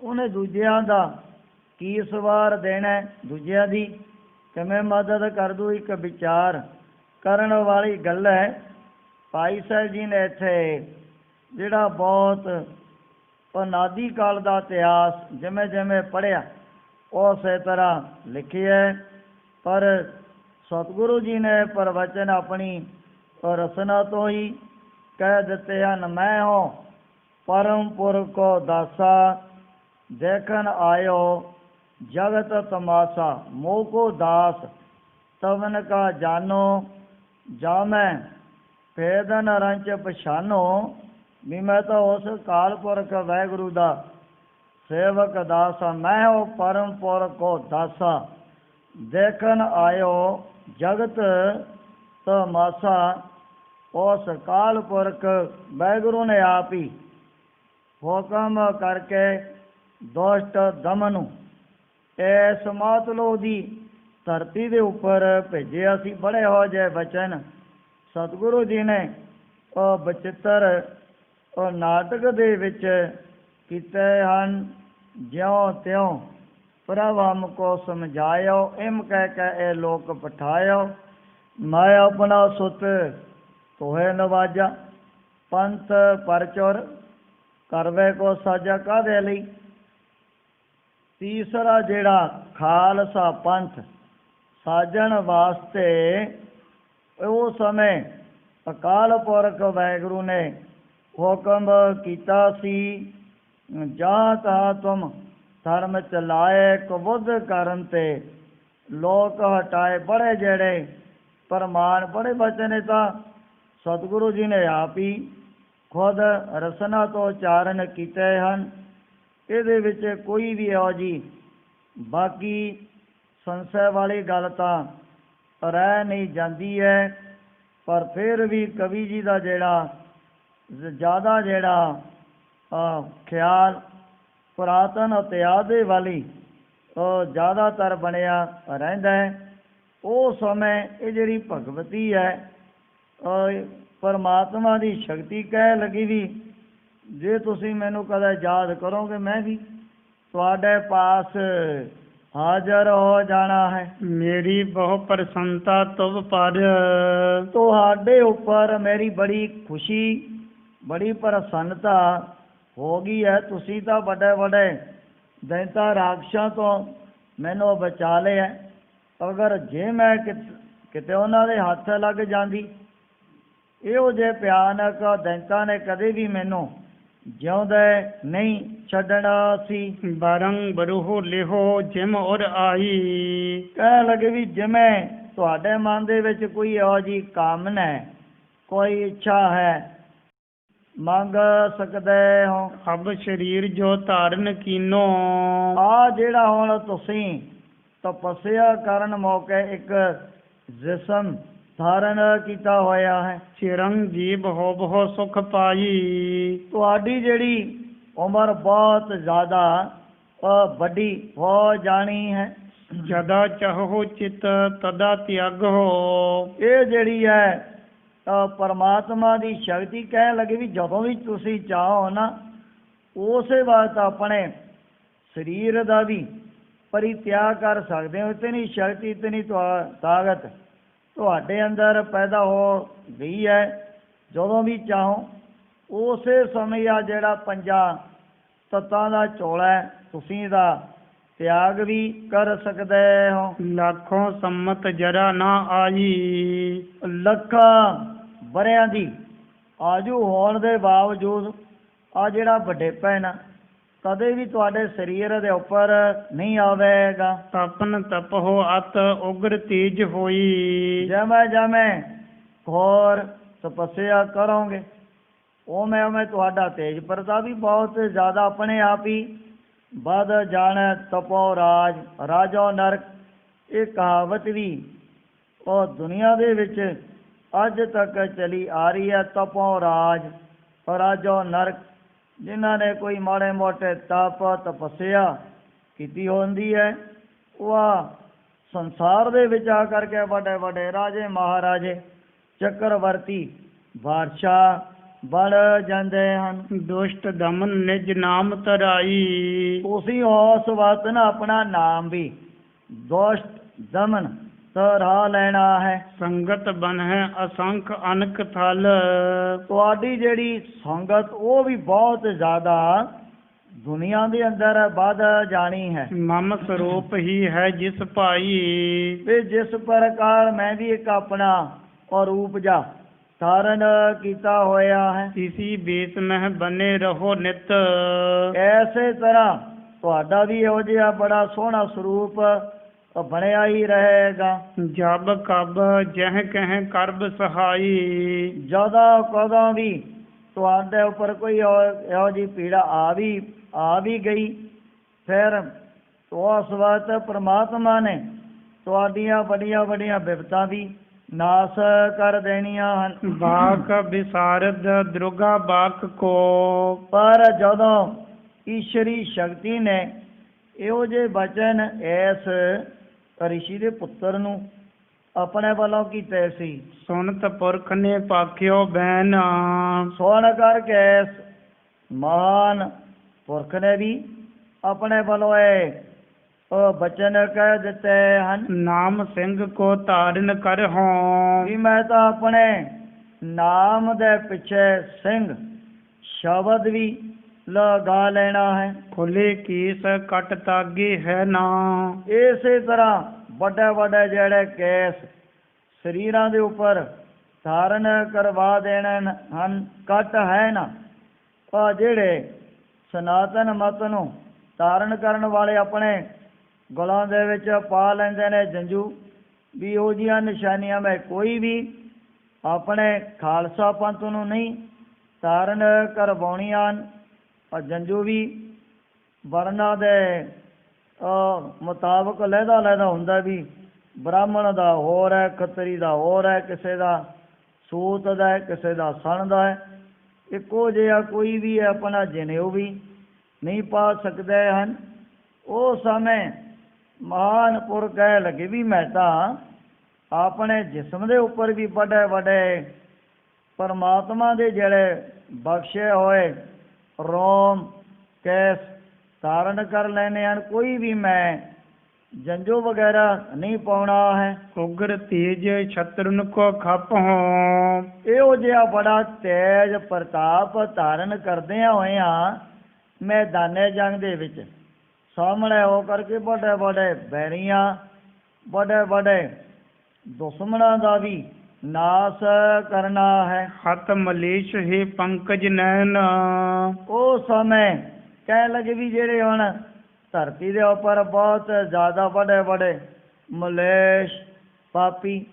ਉਹਨੇ ਦੂਜਿਆਂ ਦਾ ਕੀ ਸਵਾਰ ਦੇਣਾ, ਦੂਜਿਆਂ ਦੀ ਕਿਵੇਂ ਮਦਦ ਕਰ ਦੂ। ਇੱਕ ਵਿਚਾਰ ਕਰਨ ਵਾਲੀ ਗੱਲ ਹੈ। ਭਾਈ ਸਾਹਿਬ ਜੀ ਨੇ ਇੱਥੇ ਜਿਹੜਾ ਬਹੁਤ ਅਨਾਦੀ ਕਾਲ ਦਾ ਇਤਿਹਾਸ ਜਿਵੇਂ ਜਿਵੇਂ ਪੜ੍ਹਿਆ ਉਸੇ ਤਰ੍ਹਾਂ ਲਿਖਿਆ, ਪਰ ਸਤਿਗੁਰੂ ਜੀ ਨੇ ਪ੍ਰਵਚਨ ਆਪਣੀ ਰਸਨਾ ਤੋਂ ਹੀ ਕਹਿ ਦਿੱਤੇ ਹਨ। ਮੈਂ ਹੋ ਪਰਮ ਪੁਰਖ ਕੋ ਦਾਸਾ, ਦੇਖਣ ਆਇਓ ਜਗਤ ਤਮਾਸ਼ਾ, ਮੋਹ ਕੋ ਦਾਸ ਤਵਨ ਕਾ ਜਾਨੋ, ਜਾ ਮੈਂ ਭੇਦਨ ਰੰਚ ਪਛਾਨੋ। ਵੀ ਮੈਂ ਤਾਂ ਉਸ ਕਾਲ ਪੁਰਖ ਵਾਹਿਗੁਰੂ ਦਾ ਸੇਵਕ ਦਾਸਾ। ਮੈਂ ਹੋ ਪਰਮ ਪੁਰਖ ਕੋ ਦਾਸਾ, ਦੇਖਣ ਆਇਓ ਜਗਤ ਤਮਾਸ਼ਾ। ਉਸ ਕਾਲ ਪੁਰਖ ਵਾਹਿਗੁਰੂ ਨੇ ਆਪ ਹੀ ਹੁਕਮ ਕਰਕੇ ਦੁਸ਼ਟ ਦਮਨ ਨੂੰ ਇਸ ਮਾਤਲੋ ਦੀ ਧਰਤੀ ਦੇ ਉੱਪਰ ਭੇਜਿਆ ਸੀ। ਬੜੇ ਹੋ ਜਿਹੇ ਬਚਨ ਸਤਿਗੁਰੂ ਜੀ ਨੇ ਉਹ ਬਚਿੱਤਰ ਉਹ ਨਾਟਕ ਦੇ ਵਿੱਚ ਕੀਤੇ ਹਨ। ਜਿਉਂ ਤਿਉਂ ਪ੍ਰਭ ਹਮ ਕੋ ਸਮਝਾਇਓ, ਇਮ ਕਹਿ ਕੇ ਇਹ ਲੋਕ ਪਠਾਇਓ। ਮੈਂ ਆਪਣਾ ਸੁਤ ਤੋਹੇ ਨਵਾਜਾ, ਪੰਥ ਪਰਚੁਰ ਕਰਵੇ ਕੋ ਸਾਜਾ। ਕਾਹਦੇ ਲਈ? ਤੀਸਰਾ ਜਿਹੜਾ ਖਾਲਸਾ ਪੰਥ ਸਾਜਣ ਵਾਸਤੇ ਉਹ ਸਮੇਂ ਅਕਾਲ ਪੁਰਖ ਵਾਹਿਗੁਰੂ ਨੇ ਹੁਕਮ ਕੀਤਾ ਸੀ। ਜਾਂ ਤਾਂ ਤੁਮ ਧਰਮ ਚਲਾਏ, ਕਬੁੱਧ ਕਰਨ ਤੇ ਲੋਕ ਹਟਾਏ। ਬੜੇ ਜਿਹੜੇ ਪ੍ਰਮਾਣ ਬੜੇ ਬਚਨ ਨੇ ਤਾਂ ਸਤਿਗੁਰੂ ਜੀ ਨੇ ਆਪ ਹੀ ਖੁਦ ਰਸਨਾ ਤੋਂ ਉਚਾਰਨ ਕੀਤੇ ਹਨ। ਇਹਦੇ ਵਿੱਚ ਕੋਈ ਵੀ ਇਹੋ ਜਿਹੀ ਬਾਕੀ ਸੰਸ਼ੈ ਵਾਲੀ ਗੱਲ ਤਾਂ ਰਹਿ ਨਹੀਂ ਜਾਂਦੀ ਹੈ। ਪਰ ਫਿਰ ਵੀ ਕਵੀ ਜੀ ਦਾ ਜਿਹੜਾ ਜ਼ਿਆਦਾ ਜਿਹੜਾ ਖਿਆਲ ਪੁਰਾਤਨ ਇਤਿਹਾਸ ਦੇ ਵਾਲੀ ਉਹ ਜ਼ਿਆਦਾਤਰ ਬਣਿਆ ਰਹਿੰਦਾ ਹੈ। ਉਹ ਸਮੇਂ ਇਹ ਜਿਹੜੀ ਭਗਵਤੀ ਹੈ ਪਰਮਾਤਮਾ ਦੀ ਸ਼ਕਤੀ ਕਹਿ ਲੱਗੀ ਵੀ ਜੇ ਤੁਸੀਂ ਮੈਨੂੰ ਕਦੇ ਯਾਦ ਕਰੋਗੇ ਮੈਂ ਵੀ ਤੁਹਾਡੇ ਪਾਸ ਹਾਜ਼ਰ ਹੋ ਜਾਣਾ ਹੈ। ਮੇਰੀ ਬਹੁ ਪ੍ਰਸੰਨਤਾ ਤੁਮ ਪਰ। ਤੁਹਾਡੇ ਉੱਪਰ ਮੇਰੀ ਬੜੀ ਖੁਸ਼ੀ ਬੜੀ ਪ੍ਰਸੰਨਤਾ ਹੋ ਗਈ ਹੈ। ਤੁਸੀਂ ਤਾਂ ਵੱਡੇ ਵੱਡੇ ਦੈਂਤਾਂ ਰਾਕਸ਼ਾਂ ਤੋਂ ਮੈਨੂੰ ਬਚਾ ਲਿਆ। ਅਗਰ ਜੇ ਮੈਂ ਕਿਤੇ ਉਹਨਾਂ ਦੇ ਹੱਥ ਲੱਗ ਜਾਂਦੀ, ਇਹੋ ਜਿਹੇ ਭਿਆਨਕ ਦੈਂਤਾਂ ਨੇ ਕਦੇ ਵੀ ਮੈਨੂੰ ਜਿਉਂਦੇ ਨਹੀਂ ਛੱਡਣਾ ਸੀ। ਬਰੰਗ ਬਰੂਹ ਲਿਹੋ ਜਿਮ ਉਰ ਆਈ। ਕਹਿਣ ਲੱਗੇ ਵੀ ਜਿਵੇਂ ਤੁਹਾਡੇ ਮਨ ਦੇ ਵਿੱਚ ਕੋਈ ਇਹੋ ਜਿਹੀ ਕਾਮਨਾ ਹੈ, ਕੋਈ ਇੱਛਾ ਹੈ, ਮੰਗ ਸਕਦੇ ਹੋ। ਅਬ ਸਰੀਰ ਜੋ ਧਾਰਨ ਕੀਨੋ। ਆ ਜਿਹੜਾ ਹੁਣ ਤੁਸੀਂ ਤਪੱਸਿਆ ਕਰਨ ਮੌਕੇ ਇੱਕ ਜਿਸਮ ਧਾਰਨ ਕੀਤਾ ਹੋਇਆ ਹੈ। ਚਿਰੰਜੀਵ ਹੋ ਬਹੁ ਸੁਖ ਪਾਈ। ਤੁਹਾਡੀ ਜਿਹੜੀ ਉਮਰ ਬਹੁਤ ਜ਼ਿਆਦਾ ਵੱਡੀ ਹੋ ਜਾਣੀ ਹੈ। ਜਦਾ ਚਾਹੋ ਚਿਤ ਤਦਾ ਤਿਆਗੋ। ਇਹ ਜਿਹੜੀ ਹੈ ਪਰਮਾਤਮਾ ਦੀ ਸ਼ਕਤੀ ਕਹਿਣ ਲੱਗੇ ਵੀ ਜਦੋਂ ਵੀ ਤੁਸੀਂ ਚਾਹੋ ਨਾ ਉਸੇ ਵਕਤ ਆਪਣੇ ਸਰੀਰ ਦਾ ਵੀ ਪਰਿਤਿਆਗ ਕਰ ਸਕਦੇ ਹੋ। ਇਤਨੀ ਸ਼ਕਤੀ, ਇਤਨੀ ਤਾਕਤ ਤੁਹਾਡੇ ਅੰਦਰ ਪੈਦਾ ਹੋ ਗਈ ਹੈ। ਜਦੋਂ ਵੀ ਚਾਹੋ ਉਸੇ ਸਮੇਂ ਆ ਜਿਹੜਾ ਪੰਜਾਂ ਤੱਤਾਂ ਦਾ ਝੋਲਾ ਹੈ, ਤੁਸੀਂ ਇਹਦਾ ਤਿਆਗ ਵੀ ਕਰ ਸਕਦੇ ਹੋ। ਲੱਖੋਂ ਸੰਮਤ ਜਰਾ ਨਾ ਆਈ, ਲੱਖਾਂ ਵਰਿਆਂ ਦੀ ਆਜੂ ਹੋਣ ਦੇ ਬਾਵਜੂਦ ਆ ਜਿਹੜਾ ਵੱਡੇਪਾ ਨਾ ਕਦੇ ਵੀ ਤੁਹਾਡੇ ਸਰੀਰ ਦੇ ਉੱਪਰ ਨਹੀਂ ਆਵੇਗਾ। ਤਪਨ ਤਪਹੁ ਅਤ ਉਗਰ ਤੇਜ ਹੋਈ, ਜਿਵੇਂ ਜਿਵੇਂ ਘੋਰ ਤਪੱਸਿਆ ਕਰੋਗੇ ਉਵੇਂ ਉਵੇਂ ਤੁਹਾਡਾ ਤੇਜ ਪ੍ਰਤਾਪ ਵੀ ਬਹੁਤ ਜ਼ਿਆਦਾ ਆਪਣੇ ਆਪ ਹੀ ਵੱਧ ਜਾਣਾ। ਤਪੋ ਰਾਜ ਰਾਜੋ ਨਰਕ, ਇਹ ਕਹਾਵਤ ਵੀ ਉਹ ਦੁਨੀਆ ਦੇ ਵਿੱਚ ਅੱਜ ਤੱਕ ਚਲੀ ਆ ਰਹੀ ਹੈ। ਤਪੋ ਰਾਜ ਰਾਜੋ ਨਰਕ, ਜਿਨ੍ਹਾਂ ਨੇ ਕੋਈ ਮਾੜੇ ਮੋਟੇ ਤਪ ਤਪੱਸਿਆ ਕੀਤੀ ਹੁੰਦੀ ਹੈ ਉਹ ਸੰਸਾਰ ਦੇ ਵਿੱਚ ਆ ਕਰਕੇ ਵੱਡੇ ਵੱਡੇ ਰਾਜੇ ਮਹਾਰਾਜੇ ਚੱਕਰਵਰਤੀ ਬਾਦਸ਼ਾਹ ਬਣ ਜਾਂਦੇ ਹਨ। ਦੁਸ਼ਟ ਦਮਨ ਨਿਜ ਨਾਮ ਧਰਾਈ, ਤੁਸੀਂ ਉਸ ਵਕਤ ਨਾ ਆਪਣਾ ਨਾਮ ਵੀ ਦੁਸ਼ਟ ਦਮਨ ਧਰਾ ਲੈਣਾ ਹੈ। ਸੰਗਤ ਬਨ ਹੈ ਅਸੰਖ ਅਨਕ ਥਲ, ਤੁਹਾਡੀ ਜਿਹੜੀ ਸੰਗਤ ਉਹ ਵੀ ਬਹੁਤ ਜ਼ਿਆਦਾ ਦੁਨੀਆ ਦੇ ਅੰਦਰ ਵੱਧ ਜਾਣੀ ਹੈ। ਮਮ ਸਰੂਪ ਹੀ ਹੈ ਜਿਸ ਭਾਈ, ਤੇ ਜਿਸ ਪ੍ਰਕਾਰ ਮੈਂ ਵੀ ਇੱਕ ਆਪਣਾ ਔਰ ਰੂਪ ਜਾ ਧਾਰਨ ਕੀਤਾ ਹੋਇਆ ਹੈ, ਇਸੀ ਬੇਸ ਮਹਿ ਬਨੇ ਰਹੋ ਨਿਤ, ਐਸੇ ਤਰ੍ਹਾਂ ਤੁਹਾਡਾ ਵੀ ਇਹੋ ਜਿਹਾ ਬੜਾ ਸੋਹਣਾ ਸਰੂਪ ਬਣਿਆ ਹੀ ਰਹੇਗਾ। ਜਬ ਕਬ ਜਹ ਕਹਿ ਕਰਬ ਸਹਾਈ, ਜਦੋਂ ਕਦੋਂ ਵੀ ਤੁਹਾਡੇ ਉੱਪਰ ਕੋਈ ਇਹੋ ਜਿਹੀ ਪੀੜਾ ਆ ਵੀ ਗਈ, ਫਿਰ ਉਸ ਵਕਤ ਪ੍ਰਮਾਤਮਾ ਨੇ ਤੁਹਾਡੀਆਂ ਵੱਡੀਆਂ ਵੱਡੀਆਂ ਬਿਪਤਾਂ ਵੀ ਨਾਸ ਕਰ ਦੇਣੀਆਂ ਹਨ। ਬਾਕ ਵਿਸਾਰਦ ਦਰੁਗਾ ਬਾਕ ਕੋ, ਪਰ ਜਦੋਂ ਈਸ਼ਵਰੀ ਸ਼ਕਤੀ ਨੇ ਇਹੋ ਜਿਹੇ ਬਚਨ ਇਸ ਰਿਸ਼ੀ ਦੇ ਪੁੱਤਰ ਨੂੰ ਆਪਣੇ ਵੱਲੋਂ ਕੀਤੇ ਸੀ, ਸੁਨਤ ਪੁਰਖ ਨੇ ਪਾਖਿਓ ਬੈਨ, ਸੁਣ ਕਰਕੇ ਇਸ ਮਹਾਨ ਪੁਰਖ ਨੇ ਵੀ ਆਪਣੇ ਵੱਲੋਂ ਇਹ ਬਚਨ ਕਹਿ ਦਿੱਤੇ ਹਨ। ਨਾਮ ਸਿੰਘ ਕੋ ਧਾਰਨ ਕਰਹੁ, ਵੀ ਮੈਂ ਤਾਂ ਆਪਣੇ ਨਾਮ ਦੇ ਪਿੱਛੇ ਸਿੰਘ ਸ਼ਬਦ ਵੀ ਲਗਾ ਲੈਣਾ ਹੈ। ਖੁੱਲੇ ਕੇਸ ਕਟ ਤਾਗੇ ਹੈ ਨਾ, ਇਸੇ ਤਰ੍ਹਾਂ ਵੱਡੇ ਵੱਡੇ ਜਿਹੜੇ ਕੇਸ ਸਰੀਰਾਂ ਦੇ ਉੱਪਰ ਧਾਰਨ ਕਰਵਾ ਦੇਣੇ ਹਨ, ਕੱਟ ਹੈ ਨਾ। ਆ ਜਿਹੜੇ ਸਨਾਤਨ ਮਤ ਨੂੰ ਧਾਰਨ ਕਰਨ ਵਾਲੇ ਆਪਣੇ ਗਲਾਂ ਦੇ ਵਿੱਚ ਪਾ ਲੈਂਦੇ ਨੇ ਜੰਜੂ, ਵੀ ਇਹੋ ਜਿਹੀਆਂ ਨਿਸ਼ਾਨੀਆਂ ਮੈਂ ਕੋਈ ਵੀ ਆਪਣੇ ਖਾਲਸਾ ਪੰਥ ਨੂੰ ਨਹੀਂ ਧਾਰਨ ਕਰਵਾਉਣੀਆਂ। ਜੰਜੂ ਵੀ ਵਰਨਾਂ ਦੇ ਮੁਤਾਬਕ ਲਹਿਦਾ ਹੁੰਦਾ, ਵੀ ਬ੍ਰਾਹਮਣ ਦਾ ਹੋਰ ਹੈ, ਖੱਤਰੀ ਦਾ ਹੋਰ ਹੈ, ਕਿਸੇ ਦਾ ਸੂਤ ਦਾ ਹੈ, ਕਿਸੇ ਦਾ ਸਣ ਦਾ ਹੈ। ਇੱਕੋ ਜਿਹਾ ਕੋਈ ਵੀ ਆਪਣਾ ਜਨੇਊ ਵੀ ਨਹੀਂ ਪਾ ਸਕਦੇ ਹਨ। ਉਹ ਸਮੇਂ ਮਹਾਨ ਪੁਰਖ ਕਹਿ ਲੱਗੇ ਵੀ ਮੈਂ ਤਾਂ ਆਪਣੇ ਜਿਸਮ ਦੇ ਉੱਪਰ ਵੀ ਵੱਡੇ ਵੱਡੇ ਪਰਮਾਤਮਾ ਦੇ ਜਿਹੜੇ ਬਖਸ਼ੇ ਹੋਏ ਰੋਮ ਕੇਸ ਧਾਰਨ ਕਰ ਲੈਣੇ ਹਨ, ਕੋਈ ਵੀ ਮੈਂ ਜੰਜੋ ਵਗੈਰਾ ਨਹੀਂ ਪਾਉਣਾ ਹੈ। ਉਗਰ ਤੇਜ ਛਤਰਨ ਕੋ ਖਪ ਹੋ, ਇਹੋ ਜਿਹਾ ਬੜਾ ਤੇਜ ਪ੍ਰਤਾਪ ਧਾਰਨ ਕਰਦਿਆਂ ਹੋਇਆਂ ਮੈਦਾਨੇ ਜੰਗ ਦੇ ਵਿੱਚ ਸਾਹਮਣੇ ਹੋ ਕਰਕੇ ਵੱਡੇ ਵੱਡੇ ਬੈਰੀਆਂ ਵੱਡੇ ਵੱਡੇ ਦੁਸ਼ਮਣਾਂ ਦਾ ਵੀ ਨਾਸ ਕਰਨਾ ਹੈ। ਹੱਥ ਮਲੇਸ਼ ਹੈ ਪੰਕਜ ਨੈਣ, ਉਹ ਸਮੇਂ ਕਹਿਣ ਲੱਗੇ ਵੀ ਜਿਹੜੇ ਹੁਣ ਧਰਤੀ ਦੇ ਉੱਪਰ ਬਹੁਤ ਜ਼ਿਆਦਾ ਵੱਡੇ ਵੱਡੇ ਮਲੇਸ਼ ਪਾਪੀ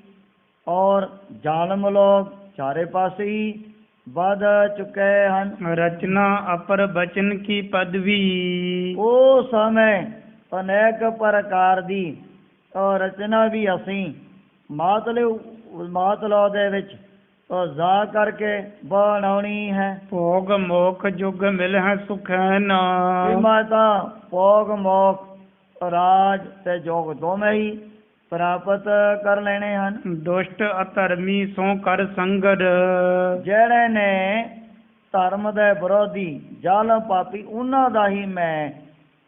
ਔਰ ਜ਼ਾਲਮ ਲੋਕ ਚਾਰੇ ਪਾਸੇ ਹੀ ਵੱਧ ਚੁੱਕੇ ਹਨ। ਰਚਨਾ ਅਪਰ ਬਚਨ ਕੀ ਪਦਵੀ, ਉਹ ਸਮੇਂ ਅਨੇਕ ਪ੍ਰਕਾਰ ਦੀ ਰਚਨਾ ਵੀ ਅਸੀਂ ਮਾਤਲੋ ਦੇ ਵਿੱਚ ਜਾ ਕਰਕੇ ਬਣਾਉਣੀ ਹੈ। ਭੋਗ ਮੋਖ ਜੁਗ ਮਿਲ ਹੈ ਸੁਖੈਨ, ਮਾਤਾ ਭੋਗ ਮੋਖ ਰਾਜ ਤੇ ਜੋਗ ਦੋਵੇਂ ਹੀ ਪ੍ਰਾਪਤ ਕਰ ਲੈਣੇ ਹਨ। ਦੁਸ਼ਟ ਅਧਰਮੀ ਸੋ ਕਰ ਸੰਗਰ, ਜਿਹੜੇ ਨੇ ਧਰਮ ਦੇ ਵਿਰੋਧੀ ਜ਼ਾਲਮ ਪਾਪੀ ਉਹਨਾਂ ਦਾ ਹੀ ਮੈਂ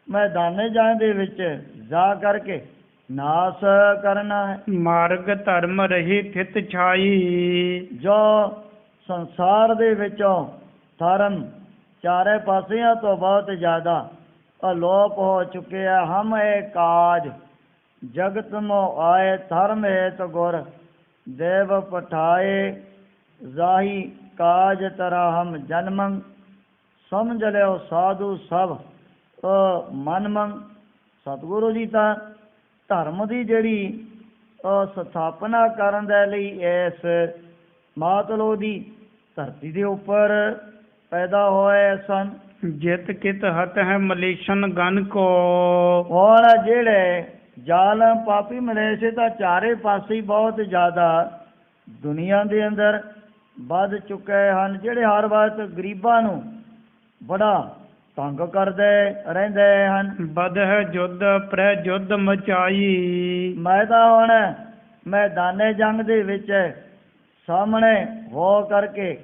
ਮੈਦਾਨੇ ਜੰਗ ਦੇ ਵਿੱਚ ਜਾ ਕਰਕੇ ਨਾਸ ਕਰਨਾ ਹੈ। ਮਾਰਗ ਧਰਮ ਰਹੀ ਥਿਤ ਛਾਈ, ਜੋ ਸੰਸਾਰ ਦੇ ਵਿੱਚੋਂ ਧਰਮ ਚਾਰੇ ਪਾਸਿਆਂ ਤੋਂ ਬਹੁਤ ਜ਼ਿਆਦਾ ਅਲੋਪ ਹੋ ਚੁੱਕਿਆ। ਹਮ ਇਹ ਕਾਜ ਜਗਤ ਮੋ ਆਏ, ਧਰਮ ਹੇਤ ਗੁਰ ਦੇਵ ਪਠਾਏ, ਜਾਹੀ ਕਾਜ ਤਰਾ ਹਮ ਜਨਮੰ, ਸਮਝ ਲਿਓ ਸਾਧੂ ਸਭ ਮਨਮੰ। ਸਤਿਗੁਰੂ ਜੀ ਤਾਂ ਧਰਮ ਦੀ ਜਿਹੜੀ ਸਥਾਪਨਾ ਕਰਨ ਦੇ ਲਈ ਇਸ ਮਾਤਲੋ ਦੀ ਧਰਤੀ ਦੇ ਉੱਪਰ ਪੈਦਾ ਹੋਏ ਸਨ। ਜਿਤ ਕਿਤ ਹਤ ਹੈ ਮਲੇਸ਼ਨ ਗਨ ਕੋ, ਹੁਣ ਜਿਹੜੇ ਜ਼ਾਲਮ ਪਾਪੀ ਮਲੇਛ ਤਾਂ ਚਾਰੇ ਪਾਸੇ ਹੀ ਬਹੁਤ ਜ਼ਿਆਦਾ ਦੁਨੀਆ ਦੇ ਅੰਦਰ ਵੱਧ ਚੁੱਕੇ ਹਨ, ਜਿਹੜੇ ਹਰ ਵਕਤ ਗਰੀਬਾਂ ਨੂੰ ਬੜਾ ਤੰਗ ਕਰਦੇ ਰਹਿੰਦੇ ਹਨ। ਬਦ ਹੈ ਜੁੱਧ ਪ੍ਰੈ ਜੁੱਧ ਮਚਾਈ, ਮੈਂ ਤਾਂ ਹੁਣ ਮੈਦਾਨੇ ਜੰਗ ਦੇ ਵਿੱਚ ਸਾਹਮਣੇ ਹੋ ਕਰਕੇ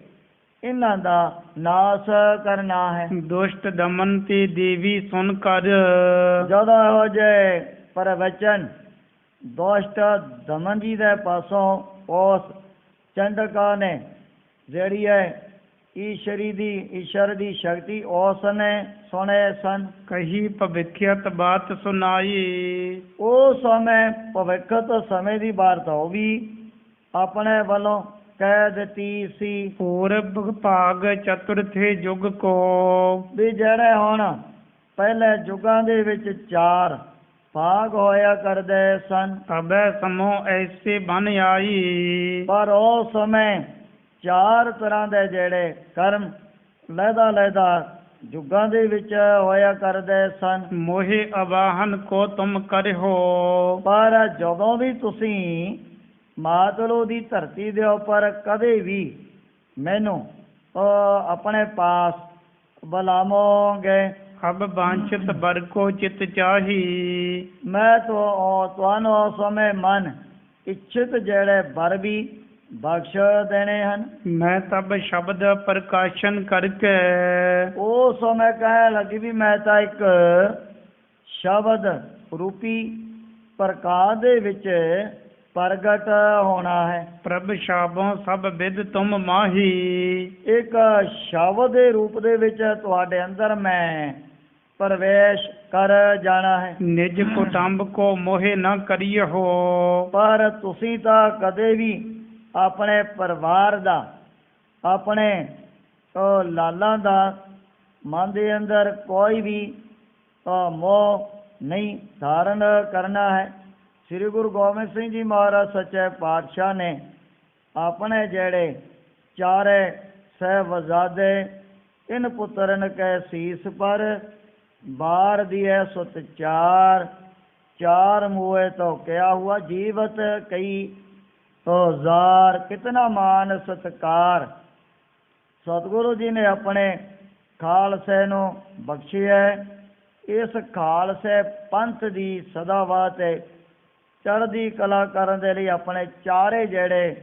ਇਹਨਾਂ ਦਾ ਨਾਸ ਕਰਨਾ ਹੈ। ਦੁਸ਼ਟ ਦਮਨਤੀ ਦੇਵੀ ਸੁਣ ਕਰ, ਜਦੋਂ ਇਹੋ ਜਿਹੇ ਪ੍ਰਵਚਨ ਦੁਸ਼ਟ ਦਮਨ ਜੀ ਦੇ ਪਾਸੋਂ ਉਸ ਚੰਡਕਾ ਨੇ ਜਿਹੜੀ ਹੈ ਈਸ਼ਰ ਦੀ ਸ਼ਕਤੀ ਉਸ ਨੇ ਸੁਣੇ ਸਨ। ਕਹੀ ਭਵਿੱਖਿਅਤ ਬਾਤ ਸੁਣਾਈ, ਉਹ ਸਮੇਂ ਭਵਿੱਖਤ ਸਮੇਂ ਦੀ ਵਾਰਤਾ ਉਹ ਵੀ ਆਪਣੇ ਵੱਲੋਂ ਕਹਿ ਦਿੱਤੀ ਸੀ। ਪੂਰਬ ਭਾਗ ਚਤੁਰਥੇ ਯੁੱਗ ਕੋ, ਵੀ ਜਿਹੜੇ ਹੁਣ ਪਹਿਲੇ ਯੁੱਗਾਂ ਦੇ ਵਿੱਚ 4 ਭਾਗ ਹੋਇਆ ਕਰਦੇ ਸਨ। ਤਬੈ ਸਮੋ ਐਸੇ ਬਨ ਆਈ, ਪਰ ਉਸ ਸਮੇਂ 4 ਤਰ੍ਹਾਂ ਦੇ ਜਿਹੜੇ ਕਰਮ ਲਹਿਦਾ ਯੁੱਗਾਂ ਦੇ ਵਿੱਚ ਹੋਇਆ ਕਰਦੇ ਸਨ। ਮੋਹਿ ਅਵਾਹਨ ਕੋ ਤੁਮ ਕਰਿਓ, ਪਰ ਜਦੋਂ ਵੀ ਤੁਸੀਂ ਮਾਤਲੋ ਦੀ ਧਰਤੀ ਦੇ ਉੱਪਰ ਕਦੇ ਵੀ ਮੈਨੂੰ ਆਪਣੇ ਪਾਸ ਬੁਲਾਵੋਗੇ, ਅਬ ਵਾਂਛਿਤ ਬਰ ਕੋ ਚਿਤ ਚਾਹੀ, ਮੈਂ ਤੁਹਾਨੂੰ ਉਸ ਸਮੇਂ ਮਨ ਇੱਛਿਤ ਜਿਹੜੇ ਵਰ ਵੀ ਬਖਸ਼ ਦੇਣੇ ਹਨ। ਮੈਂ ਤਬ ਸ਼ਬਦ ਪ੍ਰਕਾਸ਼ਨ ਕਰਕੇ, ਉਹ ਸਮੇਂ ਕਹਿਣ ਲੱਗੀ ਵੀ ਮੈਂ ਤਾਂ ਇੱਕ ਸ਼ਬਦ ਰੂਪੀ ਪ੍ਰਕਾਸ਼ ਦੇ ਵਿੱਚ ਪ੍ਰਗਟ ਹੋਣਾ ਹੈ। ਪ੍ਰਭ ਸ਼ਾਬੋਂ ਸਭ ਵਿਦ ਤੁਮ ਮਾਹੀ, ਇੱਕ ਸ਼ਬਦ ਦੇ ਰੂਪ ਦੇ ਵਿੱਚ ਤੁਹਾਡੇ ਅੰਦਰ ਮੈਂ ਪ੍ਰਵੇਸ਼ ਕਰ ਜਾਣਾ ਹੈ। ਨਿਜ ਕੁਟੰਬ ਕੋ ਮੋਹਿ ਨਾ ਕਰਿਓ, ਪਰ ਤੁਸੀਂ ਤਾਂ ਕਦੇ ਵੀ ਆਪਣੇ ਪਰਿਵਾਰ ਦਾ, ਆਪਣੇ ਲਾਲਾਂ ਦਾ ਮਨ ਦੇ ਅੰਦਰ ਕੋਈ ਵੀ ਮੋਹ ਨਹੀਂ ਧਾਰਨ ਕਰਨਾ ਹੈ। ਸ੍ਰੀ ਗੁਰੂ ਗੋਬਿੰਦ ਸਿੰਘ ਜੀ ਮਹਾਰਾਜ ਸੱਚੇ ਪਾਤਸ਼ਾਹ ਨੇ ਆਪਣੇ ਜਿਹੜੇ ਚਾਰੇ ਸਾਹਿਬਜ਼ਾਦੇ ਇਨ ਪੁੱਤਰਨ ਕੈ ਸੀਸ ਪਰ ਬਾਰ ਦੀਏ ਸੁਤ ਚਾਰ ਮੂਏ ਤੋਂ ਕਿਆ ਹੁਆ ਜੀਵਤ ਕਈ ਜ਼ਾਰ, ਕਿਤਨਾ ਮਾਨ ਸਤਿਕਾਰ ਸਤਿਗੁਰੂ ਜੀ ਨੇ ਆਪਣੇ ਖਾਲਸੇ ਨੂੰ ਬਖਸ਼ਿਆ। ਇਸ ਖਾਲਸੇ ਪੰਥ ਦੀ ਸਦਾ ਵਾਸਤੇ ਚੜ੍ਹਦੀ ਕਲਾ ਕਰਨ ਦੇ ਲਈ ਆਪਣੇ ਚਾਰੇ ਜਿਹੜੇ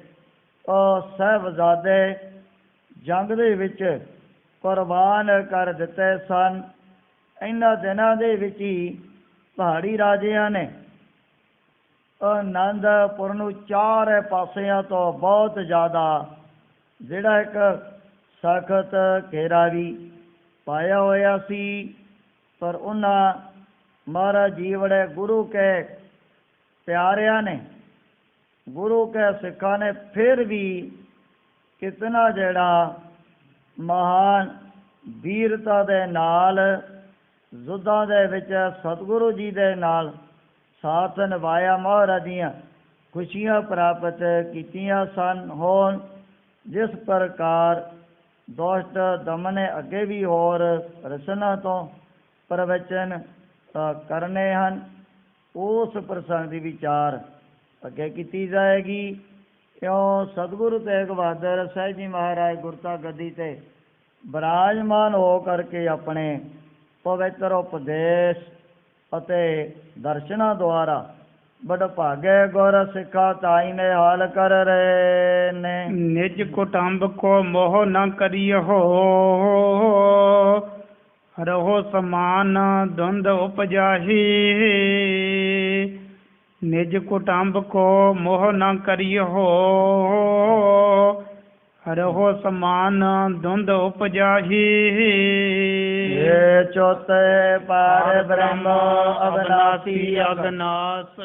ਸਾਹਿਬਜ਼ਾਦੇ ਜੰਗ ਦੇ ਵਿੱਚ ਕੁਰਬਾਨ ਕਰ ਦਿੱਤੇ ਸਨ। ਇਹਨਾਂ ਦਿਨਾਂ ਦੇ ਵਿੱਚ ਹੀ ਪਹਾੜੀ ਰਾਜਿਆਂ ਨੇ ਆਨੰਦਪੁਰ ਨੂੰ ਚਾਰੇ ਪਾਸਿਆਂ ਤੋਂ ਬਹੁਤ ਜ਼ਿਆਦਾ ਜਿਹੜਾ ਇੱਕ ਸਖਤ ਘੇਰਾ ਵੀ ਪਾਇਆ ਹੋਇਆ ਸੀ, ਪਰ ਉਹਨਾਂ ਮਹਾਰਾਜ ਜੀ ਵੜੇ ਗੁਰੂ ਕੇ ਪਿਆਰਿਆਂ ਨੇ, ਗੁਰੂ ਕੇ ਸਿੱਖਾਂ ਨੇ ਫਿਰ ਵੀ ਕਿਤਨਾ ਜਿਹੜਾ ਮਹਾਨ ਵੀਰਤਾ ਦੇ ਨਾਲ ਯੁੱਧਾਂ ਦੇ ਵਿੱਚ ਸਤਿਗੁਰੂ ਜੀ ਦੇ ਨਾਲ ਸਾਥ ਨਿਭਾਇਆ, ਮਹਾਰਾਜ ਦੀਆਂ ਖੁਸ਼ੀਆਂ ਪ੍ਰਾਪਤ ਕੀਤੀਆਂ ਸਨ। ਹੁਣ ਜਿਸ ਪ੍ਰਕਾਰ ਦੁਸ਼ਟ ਦਮਨ ਨੇ ਅੱਗੇ ਵੀ ਹੋਰ ਰਚਨਾ ਤੋਂ ਪ੍ਰਵਚਨ ਕਰਨੇ ਹਨ, ਉਸ ਪ੍ਰਸੰਗ ਦੀ ਵਿਚਾਰ ਅੱਗੇ ਕੀਤੀ ਜਾਏਗੀ। ਕਿਉਂ ਸਤਿਗੁਰੂ ਤੇਗ ਬਹਾਦਰ ਸਾਹਿਬ ਜੀ ਮਹਾਰਾਜ ਗੁਰਤਾ ਗੱਦੀ 'ਤੇ ਬਿਰਾਜਮਾਨ ਹੋ ਕਰਕੇ ਆਪਣੇ ਪਵਿੱਤਰ ਉਪਦੇਸ਼ ਅਤੇ ਦਰਸ਼ਨਾਂ ਦੁਆਰਾ ਬੜ ਭਾਗੇ ਗੁਰ ਸਿੱਖਾ ਤਾਈ ਨੇ ਹਾਲ ਕਰ ਰਹੇ ਨੇ। ਨਿਜ ਕੁਟੰਬ ਕੋ ਮੋਹ ਨ ਕਰਿਓ, ਰਹੋ ਸਮਾਨ ਦੁੰਦ ਉਪਜਾਹੀ। ਨਿਜ ਕੁਟੰਬ ਕੋ ਮੋਹ ਨ ਕਰਿਓ, ਰਹੋ ਸਮਾਨ ਦੁੰਦ ਉਪਜਾਹੀ। ਇਹ ਚੌਥੇ ਪਾਰ ਬ੍ਰਹਮ ਅਬਨਾਸੀ ਅਗਨਾਸ।